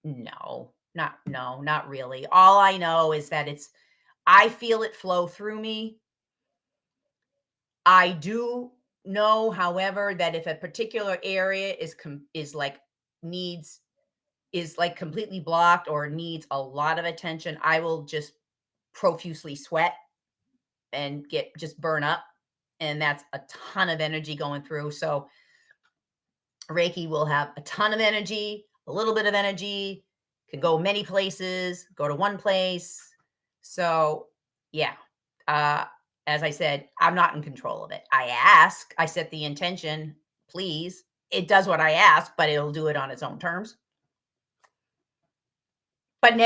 No, not really. All I know is that I feel it flow through me. I do know, however, that if a particular area is completely blocked or needs a lot of attention, I will just profusely sweat and just burn up. And that's a ton of energy going through. So Reiki will have a ton of energy, a little bit of energy, can go many places, go to one place. So yeah, as I said, I'm not in control of it. I set the intention, please. It does what I ask, but it'll do it on its own terms. But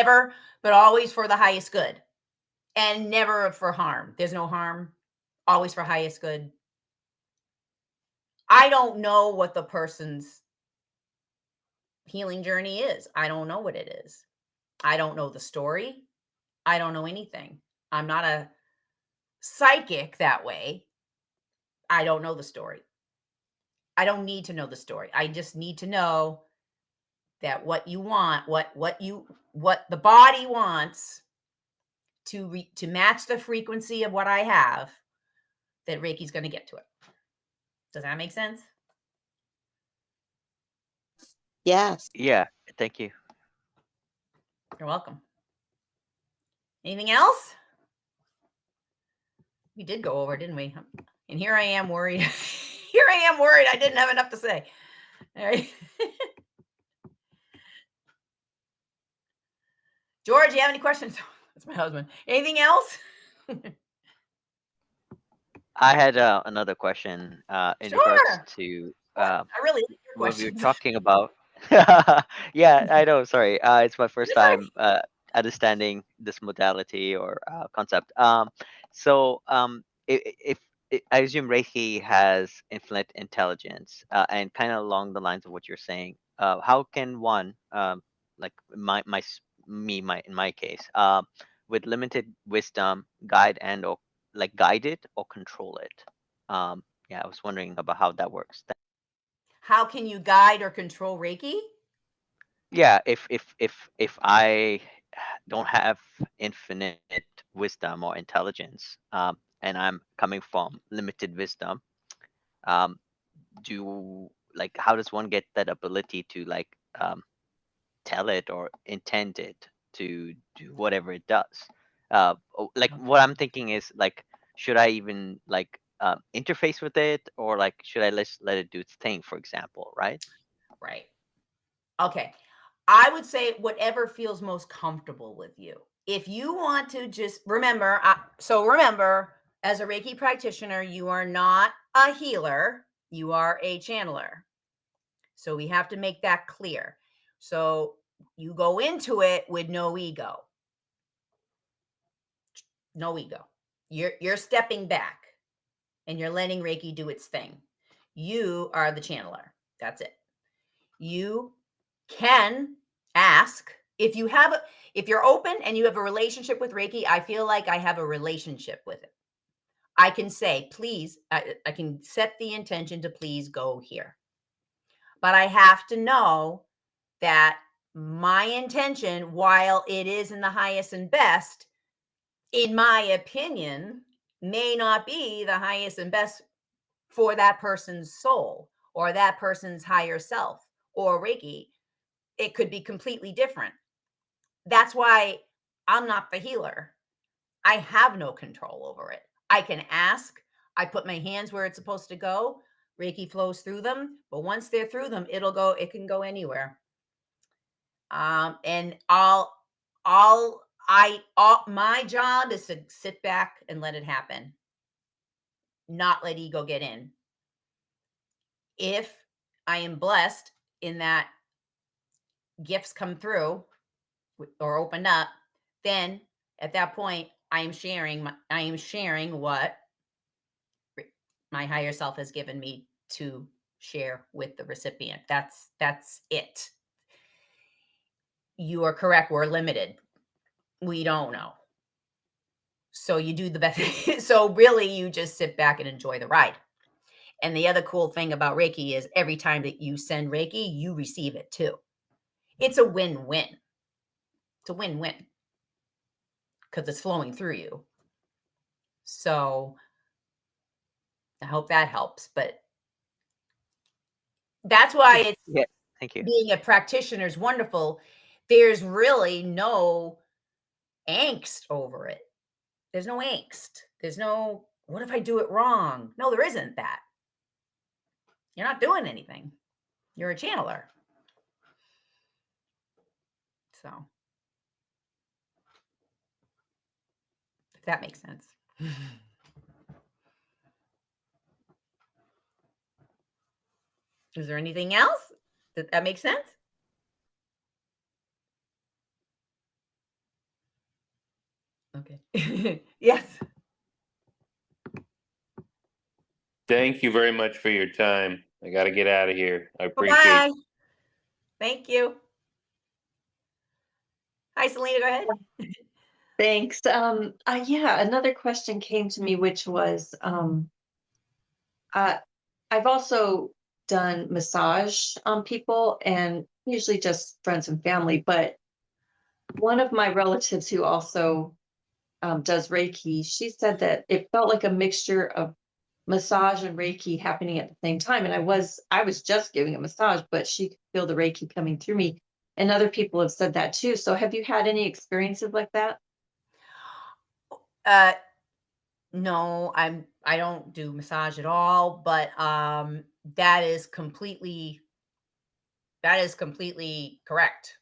always for the highest good and never for harm. There's no harm, always for highest good. I don't know what the person's healing journey is. I don't know what it is. I don't know the story. I don't know anything. I'm not a psychic that way. I don't know the story. I don't need to know the story. I just need to know that what you want, what the body wants to match the frequency of what I have, that Reiki's going to get to it. Does that make sense? Yes. Yeah, thank you. You're welcome. Anything else? We did go over, didn't we? And here I am worried. Here I am worried I didn't have enough to say. All right. George, you have any questions? That's my husband. Anything else? I had another question in regards Sure. to What? I really like your what we were questions. talking about. Yeah, I know. Sorry, it's my first That's all right. time understanding this modality or concept. So if I assume Reiki has infinite intelligence, and kind of along the lines of what you're saying, how can one, like my in my case, with limited wisdom, guide and or like guide it or control it? Yeah, I was wondering about how that works. How can you guide or control Reiki? Yeah, if I don't have infinite wisdom or intelligence, and I'm coming from limited wisdom, um, do like how does one get that ability to like tell it or intend it to do whatever it does? Like what Okay. I'm thinking is like, should I even like interface with it, or like should I let it do its thing, for example, right? Right. Okay. I would say whatever feels most comfortable with you. If you want to just remember, remember, as a Reiki practitioner, you are not a healer, you are a channeler. So we have to make that clear. So you go into it with no ego. No ego. You're stepping back and you're letting Reiki do its thing. You are the channeler. That's it. You can ask if you're open and you have a relationship with Reiki. I feel like I have a relationship with it. I can say, please, I can set the intention to please go here. But I have to know that my intention, while it is in the highest and best, in my opinion, may not be the highest and best for that person's soul or that person's higher self or Reiki. It could be completely different. That's why I'm not the healer. I have no control over it. I can ask, I put my hands where it's supposed to go. Reiki flows through them, but once they're through them, it can go anywhere. And my job is to sit back and let it happen, not let ego get in. If I am blessed in that gifts come through or open up, then at that point I am sharing what my higher self has given me to share with the recipient. That's it. You are correct. We're limited. We don't know. So you do the best. So really you just sit back and enjoy the ride. And the other cool thing about Reiki is every time that you send Reiki, you receive it too. It's a win-win. It's a win-win because it's flowing through you. So I hope that helps. But that's why it's Yeah, thank you. being a practitioner is wonderful. There's really no angst over it. There's no angst. There's no, what if I do it wrong? No, there isn't that. You're not doing anything. You're a channeler. So, if that makes sense. Is there anything else? Did that make sense? Okay. Yes. Thank you very much for your time. I got to get out of here. I appreciate Bye-bye. Thank you. Hi, Selena, go ahead. Thanks. Yeah, another question came to me, which was, uh, I've also done massage on people and usually just friends and family, but one of my relatives who also does Reiki, she said that it felt like a mixture of massage and Reiki happening at the same time. And I was just giving a massage, but she could feel the Reiki coming through me. And other people have said that too. So have you had any experiences like that? Uh, no, I don't do massage at all, but that is completely correct.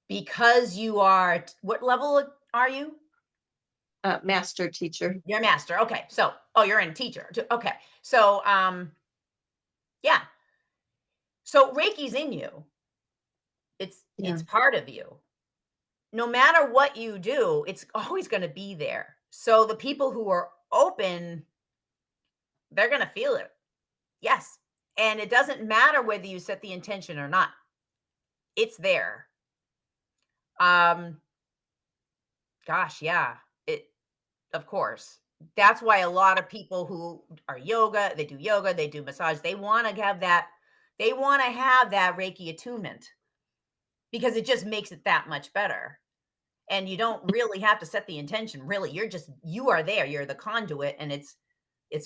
Because you are what level are you? master teacher. You're a master. Okay. So, oh, you're in teacher. Okay. So, yeah. So Reiki's in you. Yeah. It's part of you. No matter what you do, it's always going to be there. So the people who are open, they're going to feel it. Yes. And it doesn't matter whether you set the intention or not. It's there. Um gosh, yeah. It of course. That's why a lot of people who are yoga, they do massage, they want to have that Reiki attunement because it just makes it that much better. And you don't really have to set the intention. Really, you are there. You're the conduit, and it's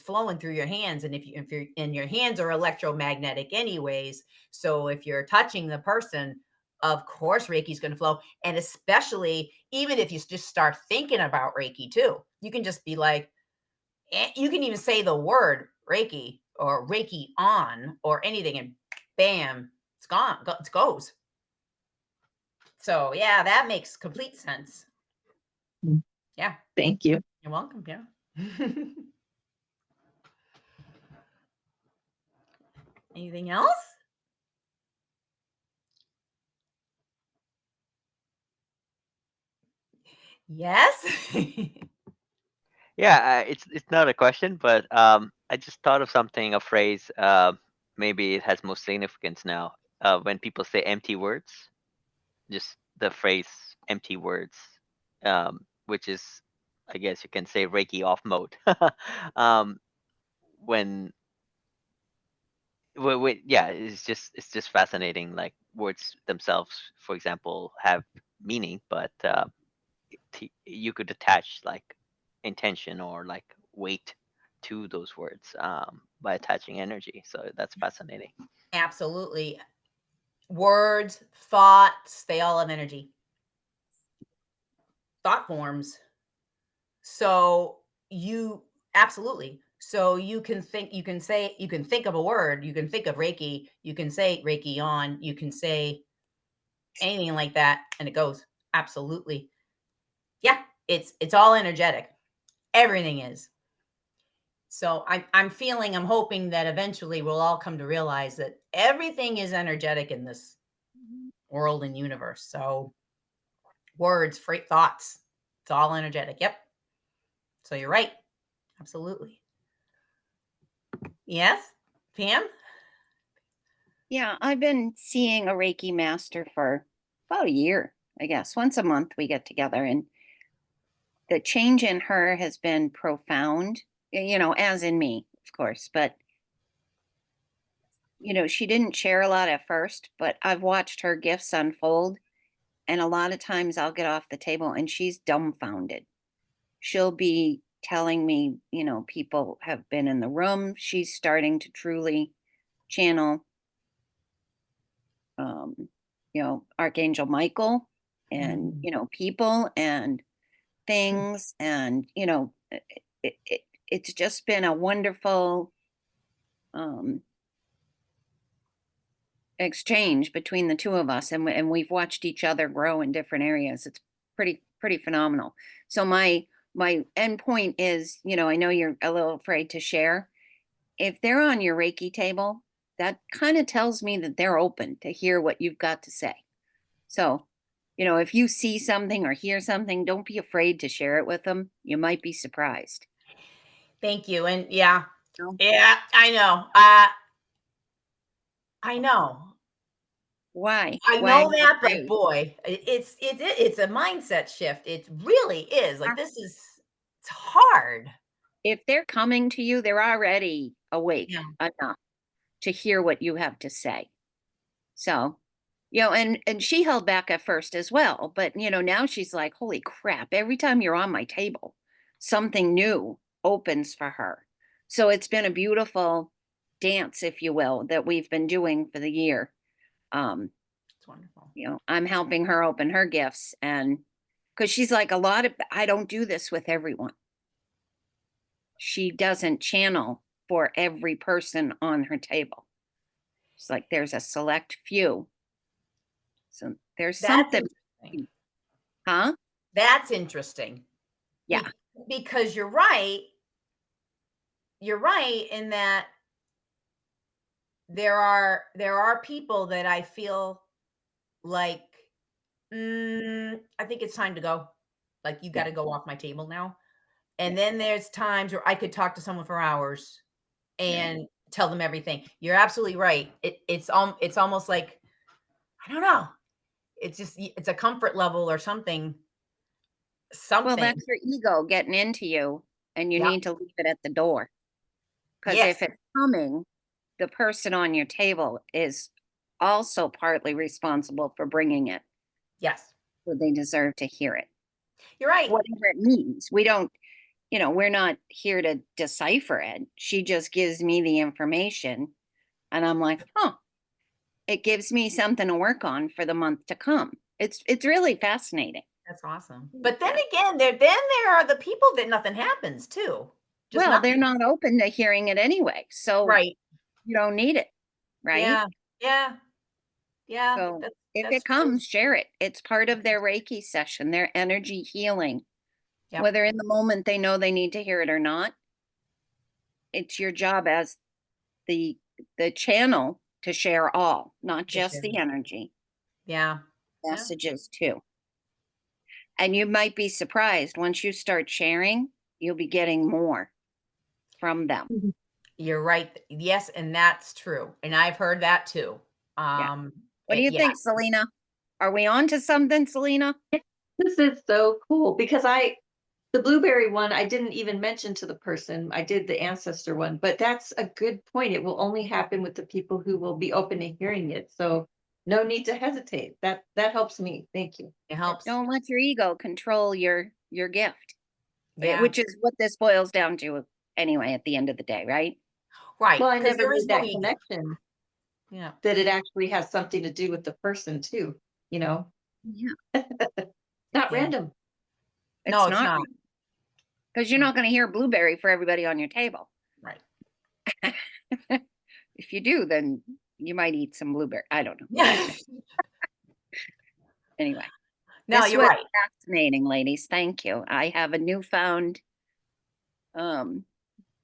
flowing through your hands. And if you're and your hands are electromagnetic anyways, so if you're touching the person, of course Reiki's going to flow. And especially even if you just start thinking about Reiki too, you can just be like, you can even say the word Reiki or Reiki on or anything, and bam, it's gone. It goes. So yeah, that makes complete sense. Mm. Yeah, Thank you. you're welcome. Yeah. Anything else? Yes. Yeah, it's not a question, but I just thought of something, a phrase. Maybe it has more significance now. When people say empty words, just the phrase "empty words," which is, I guess you can say, Reiki off mode. um, when yeah, it's just fascinating. Like words themselves, for example, have meaning, but you could attach like intention or like weight to those words by attaching energy. So that's fascinating. Absolutely. Words, thoughts, they all have energy. Thought forms. So you absolutely. So you can think, you can say, you can think of a word, you can think of Reiki, you can say Reiki on, you can say anything like that, and it goes. Absolutely. Yeah, it's all energetic. Everything is. So I'm hoping that eventually we'll all come to realize that everything is energetic in this world and universe. So words, freight thoughts, it's all energetic. Yep. So you're right. Absolutely. Yes, Pam? Yeah, I've been seeing a Reiki master for about a year, I guess. Once a month we get together, and the change in her has been profound, as in me, of course. But, she didn't share a lot at first, but I've watched her gifts unfold. And a lot of times I'll get off the table and she's dumbfounded. She'll be telling me, people have been in the room. She's starting to truly channel Archangel Michael and, people and things. And, it's just been a wonderful exchange between the two of us. And we've watched each other grow in different areas. It's pretty phenomenal. So my end point is, I know you're a little afraid to share. If they're on your Reiki table, that kind of tells me that they're open to hear what you've got to say. So, if you see something or hear something, don't be afraid to share it with them. You might be surprised. Thank you. And yeah, No? yeah, I know. I know. Why? I Why are know you that, but afraid? boy, it's a mindset shift. It really is. Like it's hard. If they're coming to you, they're already awake Yeah. enough to hear what you have to say. So, and she held back at first as well, but now she's like, holy crap, every time you're on my table, something new opens for her. So it's been a beautiful dance, if you will, that we've been doing for the year. It's wonderful. I'm helping her open her gifts, and because she's like, I don't do this with everyone. She doesn't channel for every person on her table. It's like there's a select few. So there's That's something, interesting. huh? That's interesting. Yeah. because you're right. You're right in that there are people that I feel like, I think it's time to go. Like, you Yeah. gotta go off my table now. And then there's times where I could talk to someone for hours and tell them everything. You're absolutely right. It's almost like, I don't know. It's just it's a comfort level or something. Well, Something. that's your ego getting into you, and you Yeah. need to leave it at the door. Because Yes. if it's coming, the person on your table is also partly responsible for bringing it. Yes. So they deserve to hear it, You're right. whatever it means. We don't, we're not here to decipher it. She just gives me the information, and I'm like, huh, it gives me something to work on for the month to come. It's really fascinating. That's awesome. But then again, there are the people that nothing happens to. Just Well, they're nothing. not open to hearing it anyway, so Right. you don't need it, right? Yeah. Yeah. Yeah. So if That's it comes, share it. It's part of their Reiki session, their energy healing. Yep. Whether in the moment they know they need to hear it or not, it's your job as the channel to share all, not To just share. the energy, Yeah. Yeah. messages too. And you might be surprised once you start sharing, you'll be getting more from them. You're right. Yes, and that's true. And I've heard that too. Yeah. What do you Yeah. think, Selena? Are we on to something, Selena? This is so cool because the blueberry one, I didn't even mention to the person. I did the ancestor one, but that's a good point. It will only happen with the people who will be open to hearing it. So no need to hesitate. That helps me. Thank you. It helps. Don't let your ego control your gift, Yeah. which is what this boils down to anyway at the end of the day, right? Right. Well, I 'Cause never there is made no that ego. connection Yeah. that it actually has something to do with the person too, you know, Yeah. not Yeah. random. No, It's it's not not. because you're No. not going to hear blueberry for everybody on your table. Right. If you do, then you might eat some blueberry. I don't know. Yeah. Anyway, No, this you're was right. fascinating, ladies. Thank you. I have a newfound um,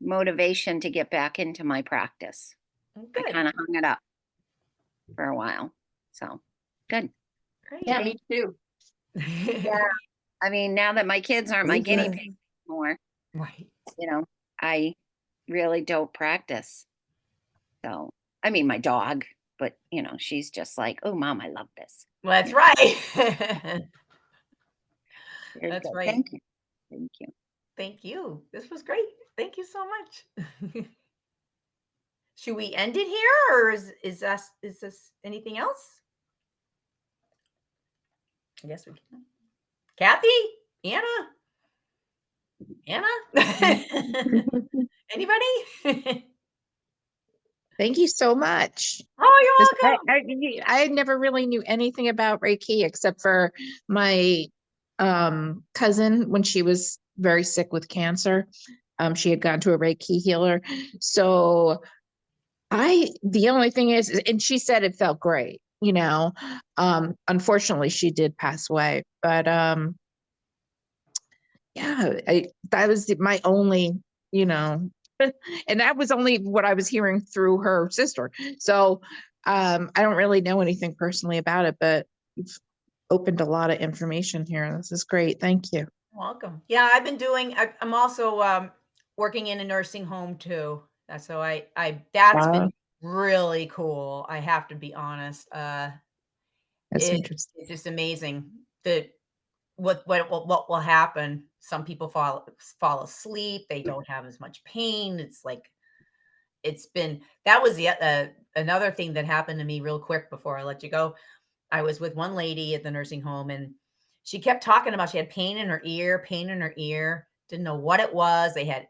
motivation to get back into my practice. I Good. kind of hung it up for a while. So good. Great. Yeah, me too. I mean, now that my kids aren't my guinea pigs anymore, Right. I really don't practice. So, I mean, my dog, but she's just like, oh, mom, I love this. Well, that's Yeah. right. Very That's good. right. Thank you. Thank you. Thank you. This was great. Thank you so much. Should we end it here or is this anything else? I guess we can. Kathy? Anna? Anna? Anybody? Thank you so much. Oh, 'Cause you're welcome. I never really knew anything about Reiki except for my cousin when she was very sick with cancer. She had gone to a Reiki healer. So the only thing is, and she said it felt great, unfortunately she did pass away, but yeah, that was my only, and that was only what I was hearing through her sister. So I don't really know anything personally about it, but you've opened a lot of information here. This is great. Thank you. Welcome. Yeah, I've been doing I'm also working in a nursing home too. So that's Wow, been really cool. I have to be honest. that's It interesting. it's just amazing that what will happen. Some people fall asleep, they don't have as much pain. It's like that was another thing that happened to me real quick before I let you go. I was with one lady at the nursing home and she kept talking about she had pain in her ear, didn't know what it was. They had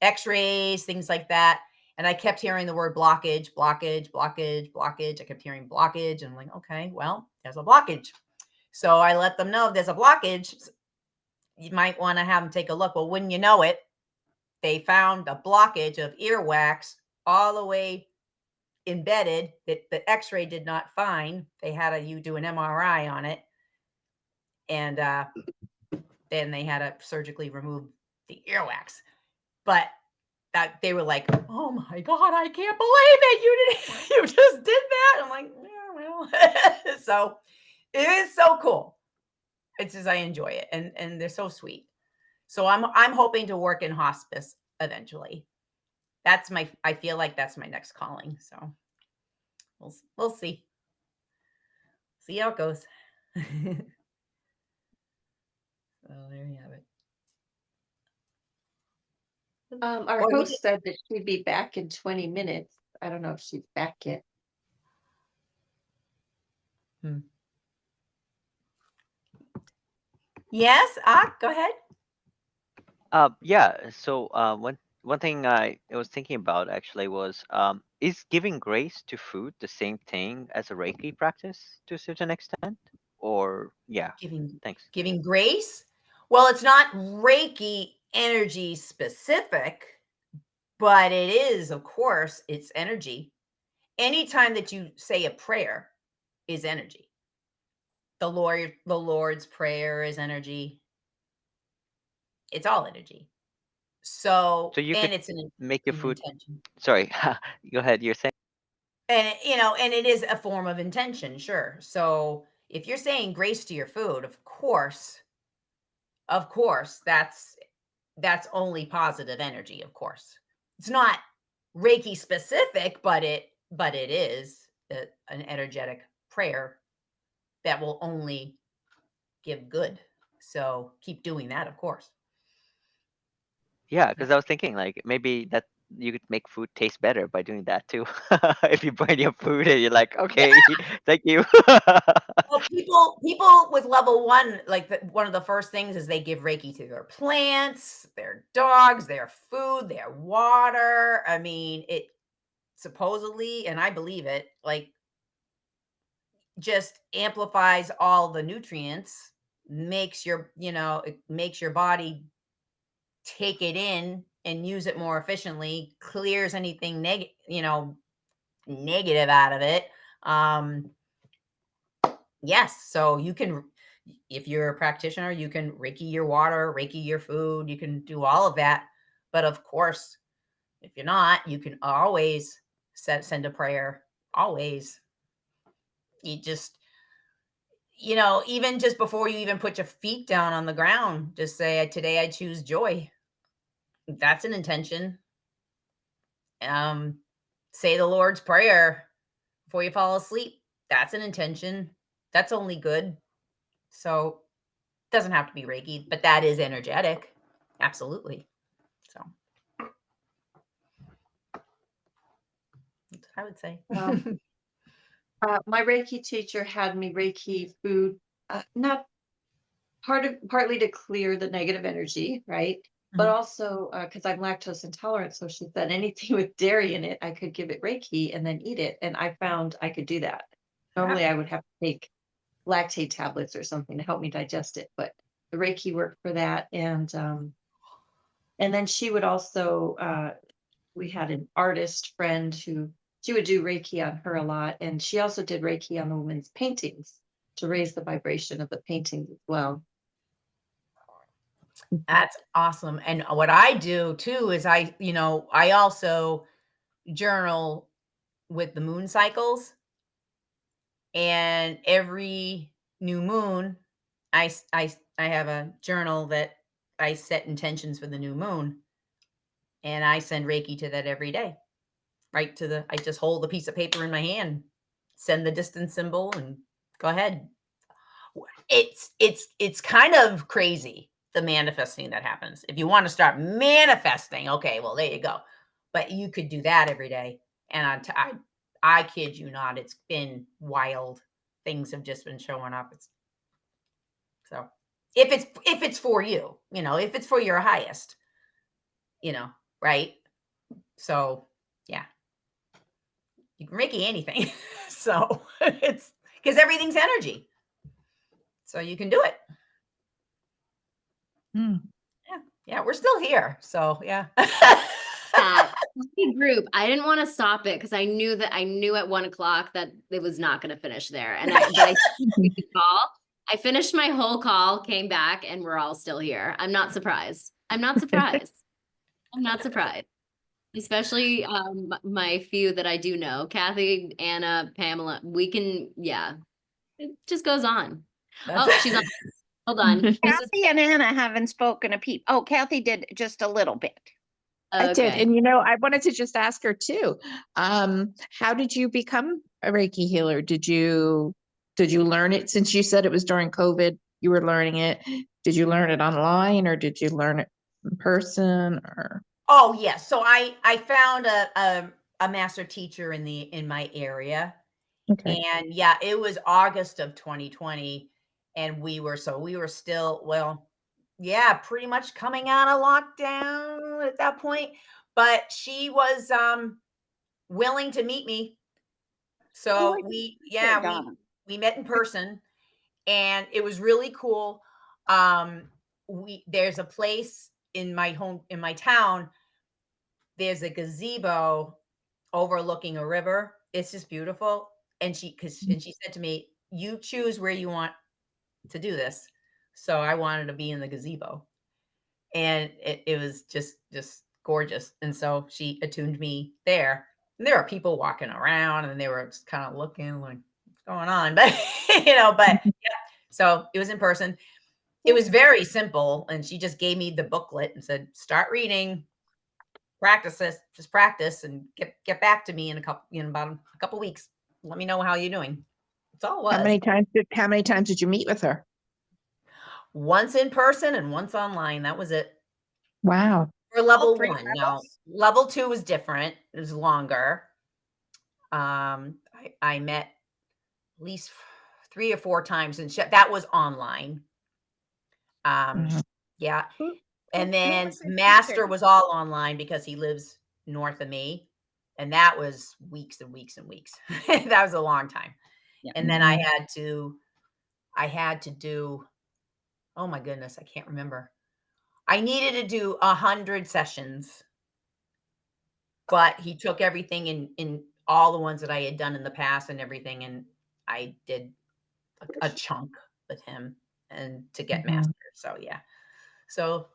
x-rays, things like that. And I kept hearing the word blockage, blockage, blockage, blockage. I kept hearing blockage and I'm like, okay, well, there's a blockage. So I let them know if there's a blockage, you might want to have them take a look. Well, wouldn't you know it, they found a blockage of earwax all the way embedded that the x-ray did not find. They had you do an MRI on it. And then they had to surgically remove the earwax. But that they were like, "Oh my God, I can't believe it. You just did that." I'm like, "Yeah, well." So it is so cool. It's just I enjoy it, and they're so sweet. So I'm hoping to work in hospice eventually. I feel like that's my next calling. So we'll see. See how it goes. So there you have it. Our Or we host said that she'd be back in 20 minutes. I don't know if she's back yet. Yes, go ahead. Yeah. So one thing I was thinking about actually was, is giving grace to food the same thing as a Reiki practice to a certain extent? Or yeah, Giving thanks. giving grace. Well, it's not Reiki energy specific, but it is, of course, it's energy. Anytime that you say a prayer is energy. The Lord's prayer is energy. It's all energy. So, So you and could it's an make your food. intention. Sorry, go ahead. You're saying. And and it is a form of intention, sure. So, if you're saying grace to your food, of course, that's only positive energy, of course. It's not Reiki specific, but it is an energetic prayer that will only give good. So keep doing that, of course. Yeah, because I was thinking like maybe that you could make food taste better by doing that too. If you burn your food and you're like, okay, thank you. Well, people with level 1, like, one of the first things is they give Reiki to their plants, their dogs, their food, their water. I mean, it supposedly, and I believe it, like, just amplifies all the nutrients, it makes your body take it in and use it more efficiently, clears anything negative out of it. Yes, so you can, if you're a practitioner, you can Reiki your water, Reiki your food, you can do all of that. But of course, if you're not, you can always send a prayer. Always. You just, even just before you even put your feet down on the ground, just say, "Today I choose joy." That's an intention. Um, say the Lord's Prayer before you fall asleep. That's an intention. That's only good. So doesn't have to be Reiki, but that is energetic. Absolutely. So that's what I would say. My Reiki teacher had me Reiki food, not partly to clear the negative energy, right? But Mhm. also because I'm lactose intolerant, so she said anything with dairy in it, I could give it Reiki and then eat it, and I found I could do that. Normally, Yeah. I would have to take lactate tablets or something to help me digest it, but the Reiki worked for that, and then she would also, we had an artist friend who she would do Reiki on her a lot, and she also did Reiki on the women's paintings to raise the vibration of the paintings as well. That's awesome. And what I do too is I also journal with the moon cycles, and every new moon I have a journal that I set intentions for the new moon, and I send Reiki to that every day. Right to I just hold the piece of paper in my hand, send the distance symbol, and go ahead. It's kind of crazy, the manifesting that happens. If you want to start manifesting, okay, well, there you go. But you could do that every day. And I kid you not, it's been wild. Things have just been showing up. So if it's for you, if it's for your highest, right? So yeah, you can Reiki anything. So it's because everything's energy. So you can do it. Mm. Yeah, we're still here. So yeah. That group, I didn't want to stop it because I knew at 1 o'clock that it was not going to finish there. But I call I finished my whole call, came back, and we're all still here. I'm not surprised. I'm not surprised. I'm not surprised. Especially my few that I do know. Kathy, Anna, Pamela. We can, yeah. It just goes on. That's Oh, she's on. Hold on. This is Kathy and Anna haven't spoken to people. Oh, Kathy did just a little bit. I did. okay. And I wanted to just ask her too. How did you become a Reiki healer? Did you learn it since you said it was during COVID? You were learning it. Did you learn it online or did you learn it in person or? Oh yes. So I found a master teacher in my area. Okay. And yeah, it was August of 2020. And we were still, well, yeah, pretty much coming out of lockdown at that point. But she was willing to meet me. So I we, Sure, yeah, Donna. we met in person and it was really cool. There's a place in my town, there's a gazebo overlooking a river. It's just beautiful. And she said to me, "You choose where you want to do this." So I wanted to be in the gazebo, and it was just gorgeous. And so she attuned me there. And there were people walking around, and they were just kind of looking like, "What's going on?" But but yeah. So it was in person. It was very simple, and she just gave me the booklet and said, "Start reading. Practice this, just practice and get back to me in about a couple weeks. Let me know how you're doing." That's all it How was. many times did you meet with her? Once in person and once online. That was it. Wow. For level three 1. Now, levels? level 2 was different. It was longer. I met at least 3 or 4 times and that was online. Mhm. Yeah. Who And then was your master teacher? was all online because he lives north of me. And that was weeks and weeks and weeks. That was a long time. Yeah. And then Mhm. I had to do, oh my goodness, I can't remember. I needed to do 100 sessions, but he took everything in all the ones that I had done in the past and everything, and I did a chunk with him and to get Mhm. master. So yeah. So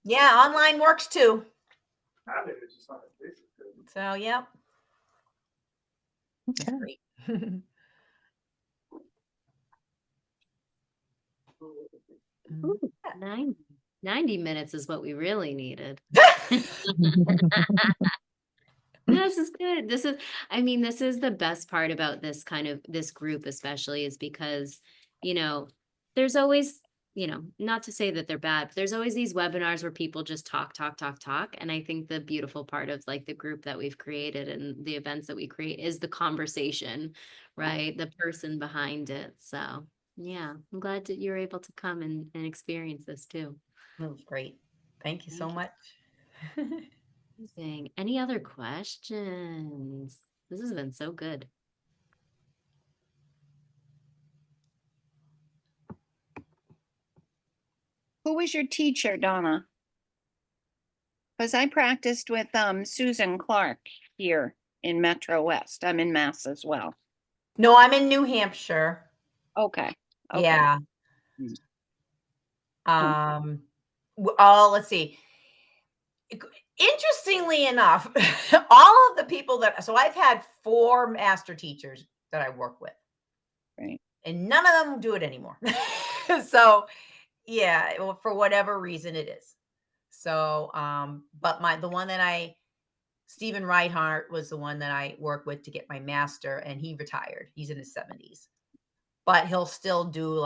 yeah, online works too. So yeah, it's Okay. great. 90 minutes is what we really needed. This is good. I mean, this is the best part about this group, especially, is because, there's always, not to say that they're bad, but there's always these webinars where people just talk, talk, talk, talk. And I think the beautiful part of like the group that we've created and the events that we create is the conversation, right? The person behind it. So yeah, I'm glad that you're able to come and experience this too. That was great. Thank you so Thank you. much. Amazing. Any other questions? This has been so good. Who was your teacher, Donna? Because I practiced with Susan Clark here in Metro West. I'm in Mass as well. No, I'm in New Hampshire. Okay. Okay. Yeah. Mm. Let's see. Interestingly enough, all of the people so I've had 4 master teachers that I work with, Right. and none of them do it anymore. So yeah, well, for whatever reason it is. So, but the one that Stephen Reinhardt was the one that I worked with to get my master, and he retired. He's in his 70s, but he'll still do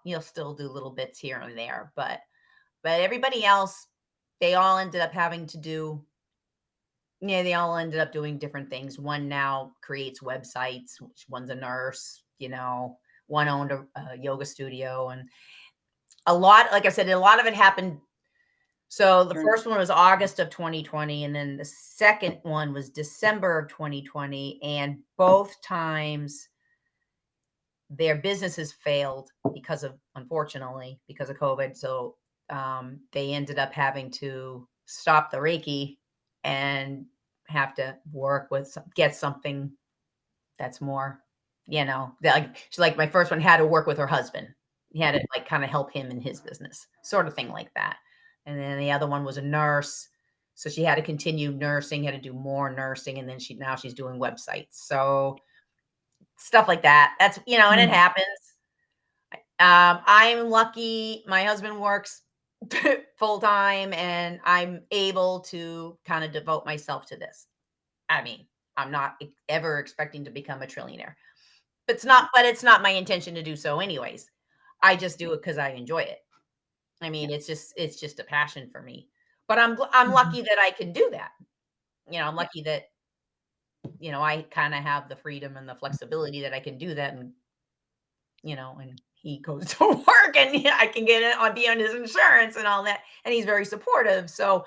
he'll still do little bits here and there. But everybody else, they all ended up having to do, yeah, they all ended up doing different things. One now creates websites, one's a nurse, one owned a yoga studio, and a lot, like I said, a lot of it happened. So the Sure. first one was August of 2020, and then the second one was December of 2020. And both times their businesses failed unfortunately, because of COVID. So they ended up having to stop the Reiki and have to get something that's more you know, like my first one had to work with her husband. He had to like kind of help him in his business, sort of thing like that. And then the other one was a nurse. So she had to continue nursing, had to do more nursing. And then now she's doing websites. So stuff like that. That's, you know, and it happens. I'm lucky. My husband works full time and I'm able to kind of devote myself to this. I mean, I'm not ever expecting to become a trillionaire. But it's not my intention to do so anyways. I just do it because I enjoy it. I mean, it's just a passion for me. But I'm lucky that I can do that. You know, I'm lucky that, you know, I kind of have the freedom and the flexibility that I can do that. And, you know, and he goes to work and yeah, I can get it on be on his insurance and all that. And he's very supportive. So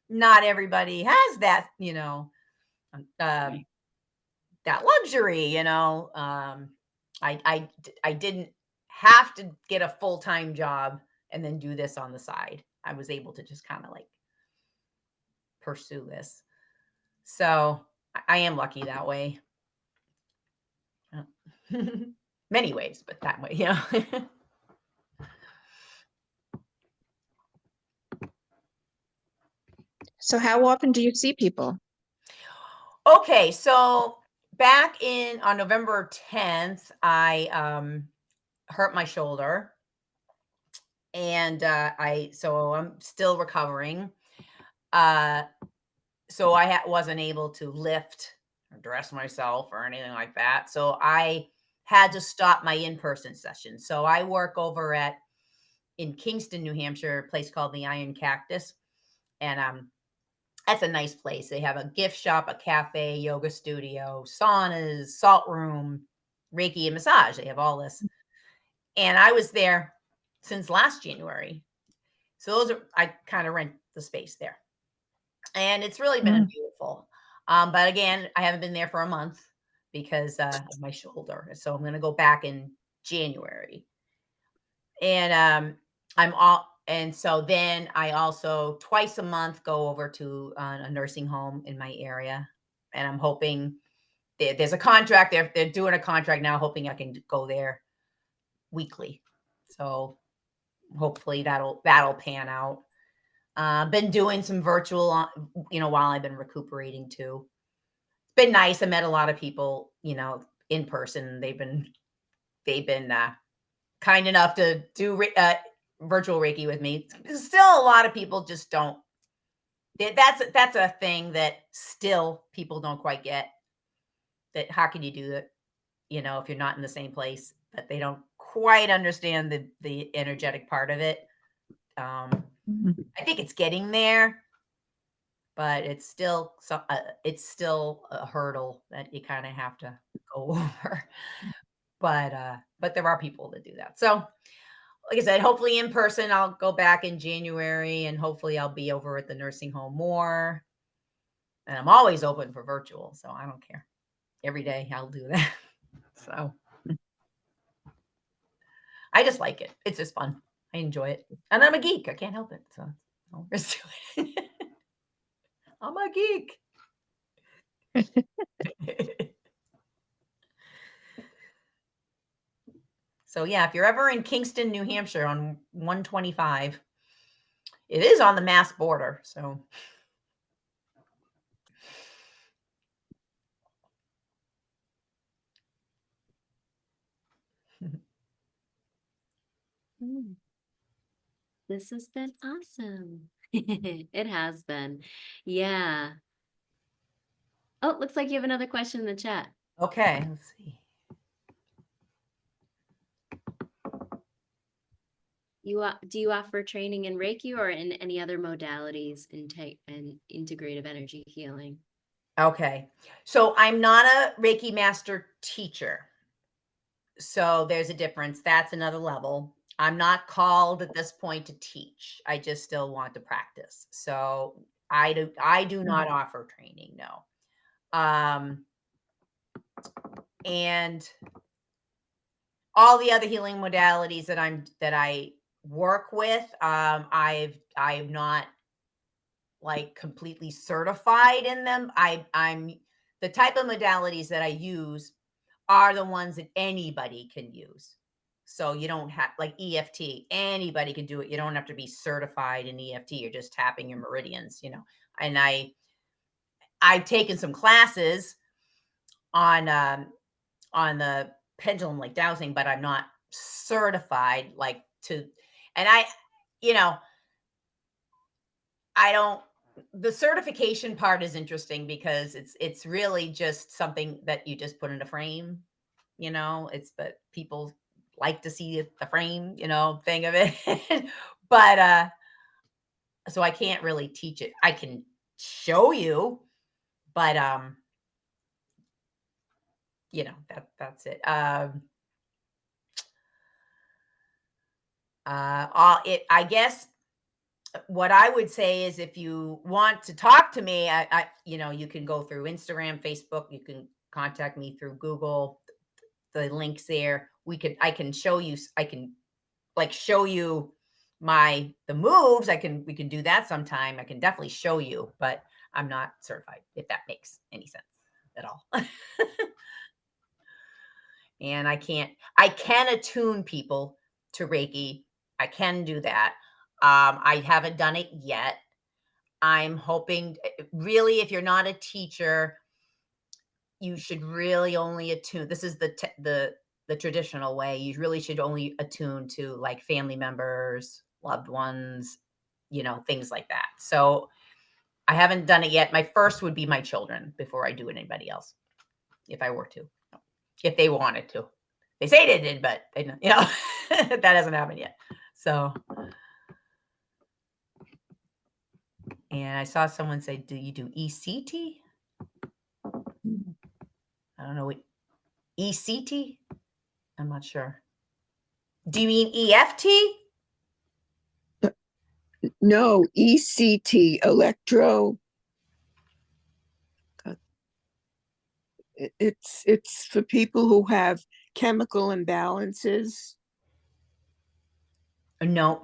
not everybody has that, you know, that luxury, you know. I didn't have to get a full-time job and then do this on the side. I was able to just kind of like pursue this. So I am lucky that way. Many ways, but that way, yeah. So how often do you see people? Okay, so back on November 10th, I hurt my shoulder. And so I'm still recovering. So I wasn't able to lift or dress myself or anything like that. So I had to stop my in-person session. So I work over in Kingston, New Hampshire, a place called the Iron Cactus. And that's a nice place. They have a gift shop, a cafe, yoga studio, saunas, salt room, Reiki and massage. They have all this. And I was there since last January. So I kind of rent the space there. And it's really been beautiful. But again, I haven't been there for a month because of my shoulder. So I'm going to go back in January. And so then I also twice a month go over to a nursing home in my area. And I'm hoping there's a contract. They're doing a contract now, hoping I can go there weekly. So hopefully that'll pan out. Been doing some virtual, you know, while I've been recuperating too. It's been nice. I met a lot of people, you know, in person. They've been kind enough to do virtual Reiki with me. Still, a lot of people just don't. That's a thing that still people don't quite get. That how can you do that? You know, if you're not in the same place, but they don't quite understand the energetic part of it. I think it's getting there, but it's still a hurdle that you kind of have to go over. But there are people that do that. So, like I said, hopefully in person, I'll go back in January, and hopefully I'll be over at the nursing home more. And I'm always open for virtual, so I don't care. Every day I'll do that. So I just like it. It's just fun. I enjoy it, and I'm a geek. I can't help it. So I'll just do it. I'm a geek. So yeah, if you're ever in Kingston, New Hampshire on 125, it is on the Mass border. So This has been awesome. It has been. Yeah. Oh, looks like you have another question in the chat. okay, let's see. Do you offer training in Reiki or in any other modalities in integrative energy healing? Okay. So I'm not a Reiki master teacher. So there's a difference. That's another level. I'm not called at this point to teach. I just still want to practice. So I do not offer training, no. And all the other healing modalities that I work with, I'm not like completely certified in them. I'm the type of modalities that I use are the ones that anybody can use. So you don't have like EFT, anybody can do it. You don't have to be certified in EFT. You're just tapping your meridians, you know. And I've taken some classes on the pendulum like dowsing, but I'm not certified like to, and you know, I don't, the certification part is interesting because it's really just something that you just put in a frame, you know, it's, but people like to see the frame, you know, thing of it. But so I can't really teach it. I can show you, but you know, that's it. I guess what I would say is if you want to talk to me, you know, you can go through Instagram, Facebook, you can contact me through Google, the links there. I can show you, I can like show you the moves. We can do that sometime. I can definitely show you, but I'm not certified, if that makes any sense at all. And I can attune people to Reiki. I can do that. I haven't done it yet. I'm hoping, really, if you're not a teacher, you should really only attune. This is the traditional way. You really should only attune to like family members, loved ones, you know, things like that. So I haven't done it yet. My first would be my children before I do it anybody else, if I were to, if they wanted to. They say they did, but they, you know, that hasn't happened yet. So, and I saw someone say, "Do you do ECT?" I don't know what ECT. I'm not sure. Do you mean EFT? No, ECT, electro. It's for people who have chemical imbalances. No.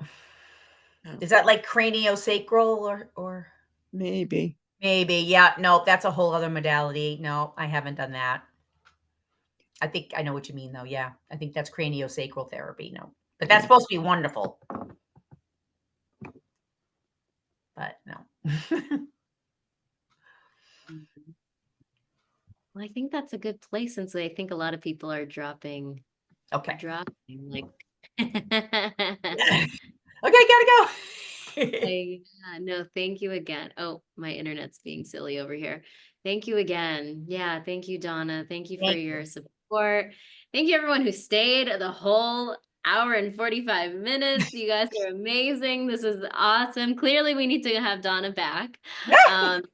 Oh. Is that like craniosacral or Maybe. maybe? Yeah. No, that's a whole other modality. No, I haven't done that. I think I know what you mean, though. Yeah, I think that's craniosacral therapy. No, but that's supposed to be wonderful. But no. Well, I think that's a good place since I think a lot of people are dropping Okay. like Okay, gotta go. yeah, no, thank you again. Oh, my internet's being silly over here. Thank you again. Yeah, thank you, Donna. Thank you for Thank your you. support. Thank you, everyone who stayed the whole hour and 45 minutes. You guys are amazing. This is awesome. Clearly, we need to have Donna back. And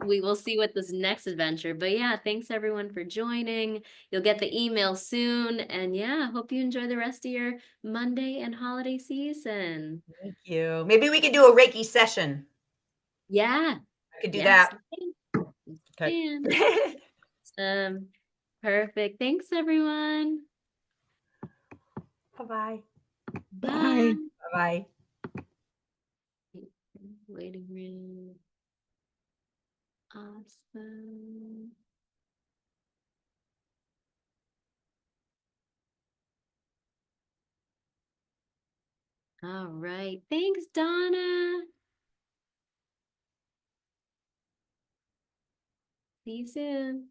we will see what this next adventure. But yeah, thanks everyone for joining. You'll get the email soon. And yeah, hope you enjoy the rest of your Monday and holiday season. Thank you. Maybe we could do a Reiki session. Yeah. I could do Yes. that. Okay. Perfect. Thanks, everyone. Bye-bye. Bye. Bye-bye. Waiting room. Awesome. All right. Thanks, Donna. See you soon.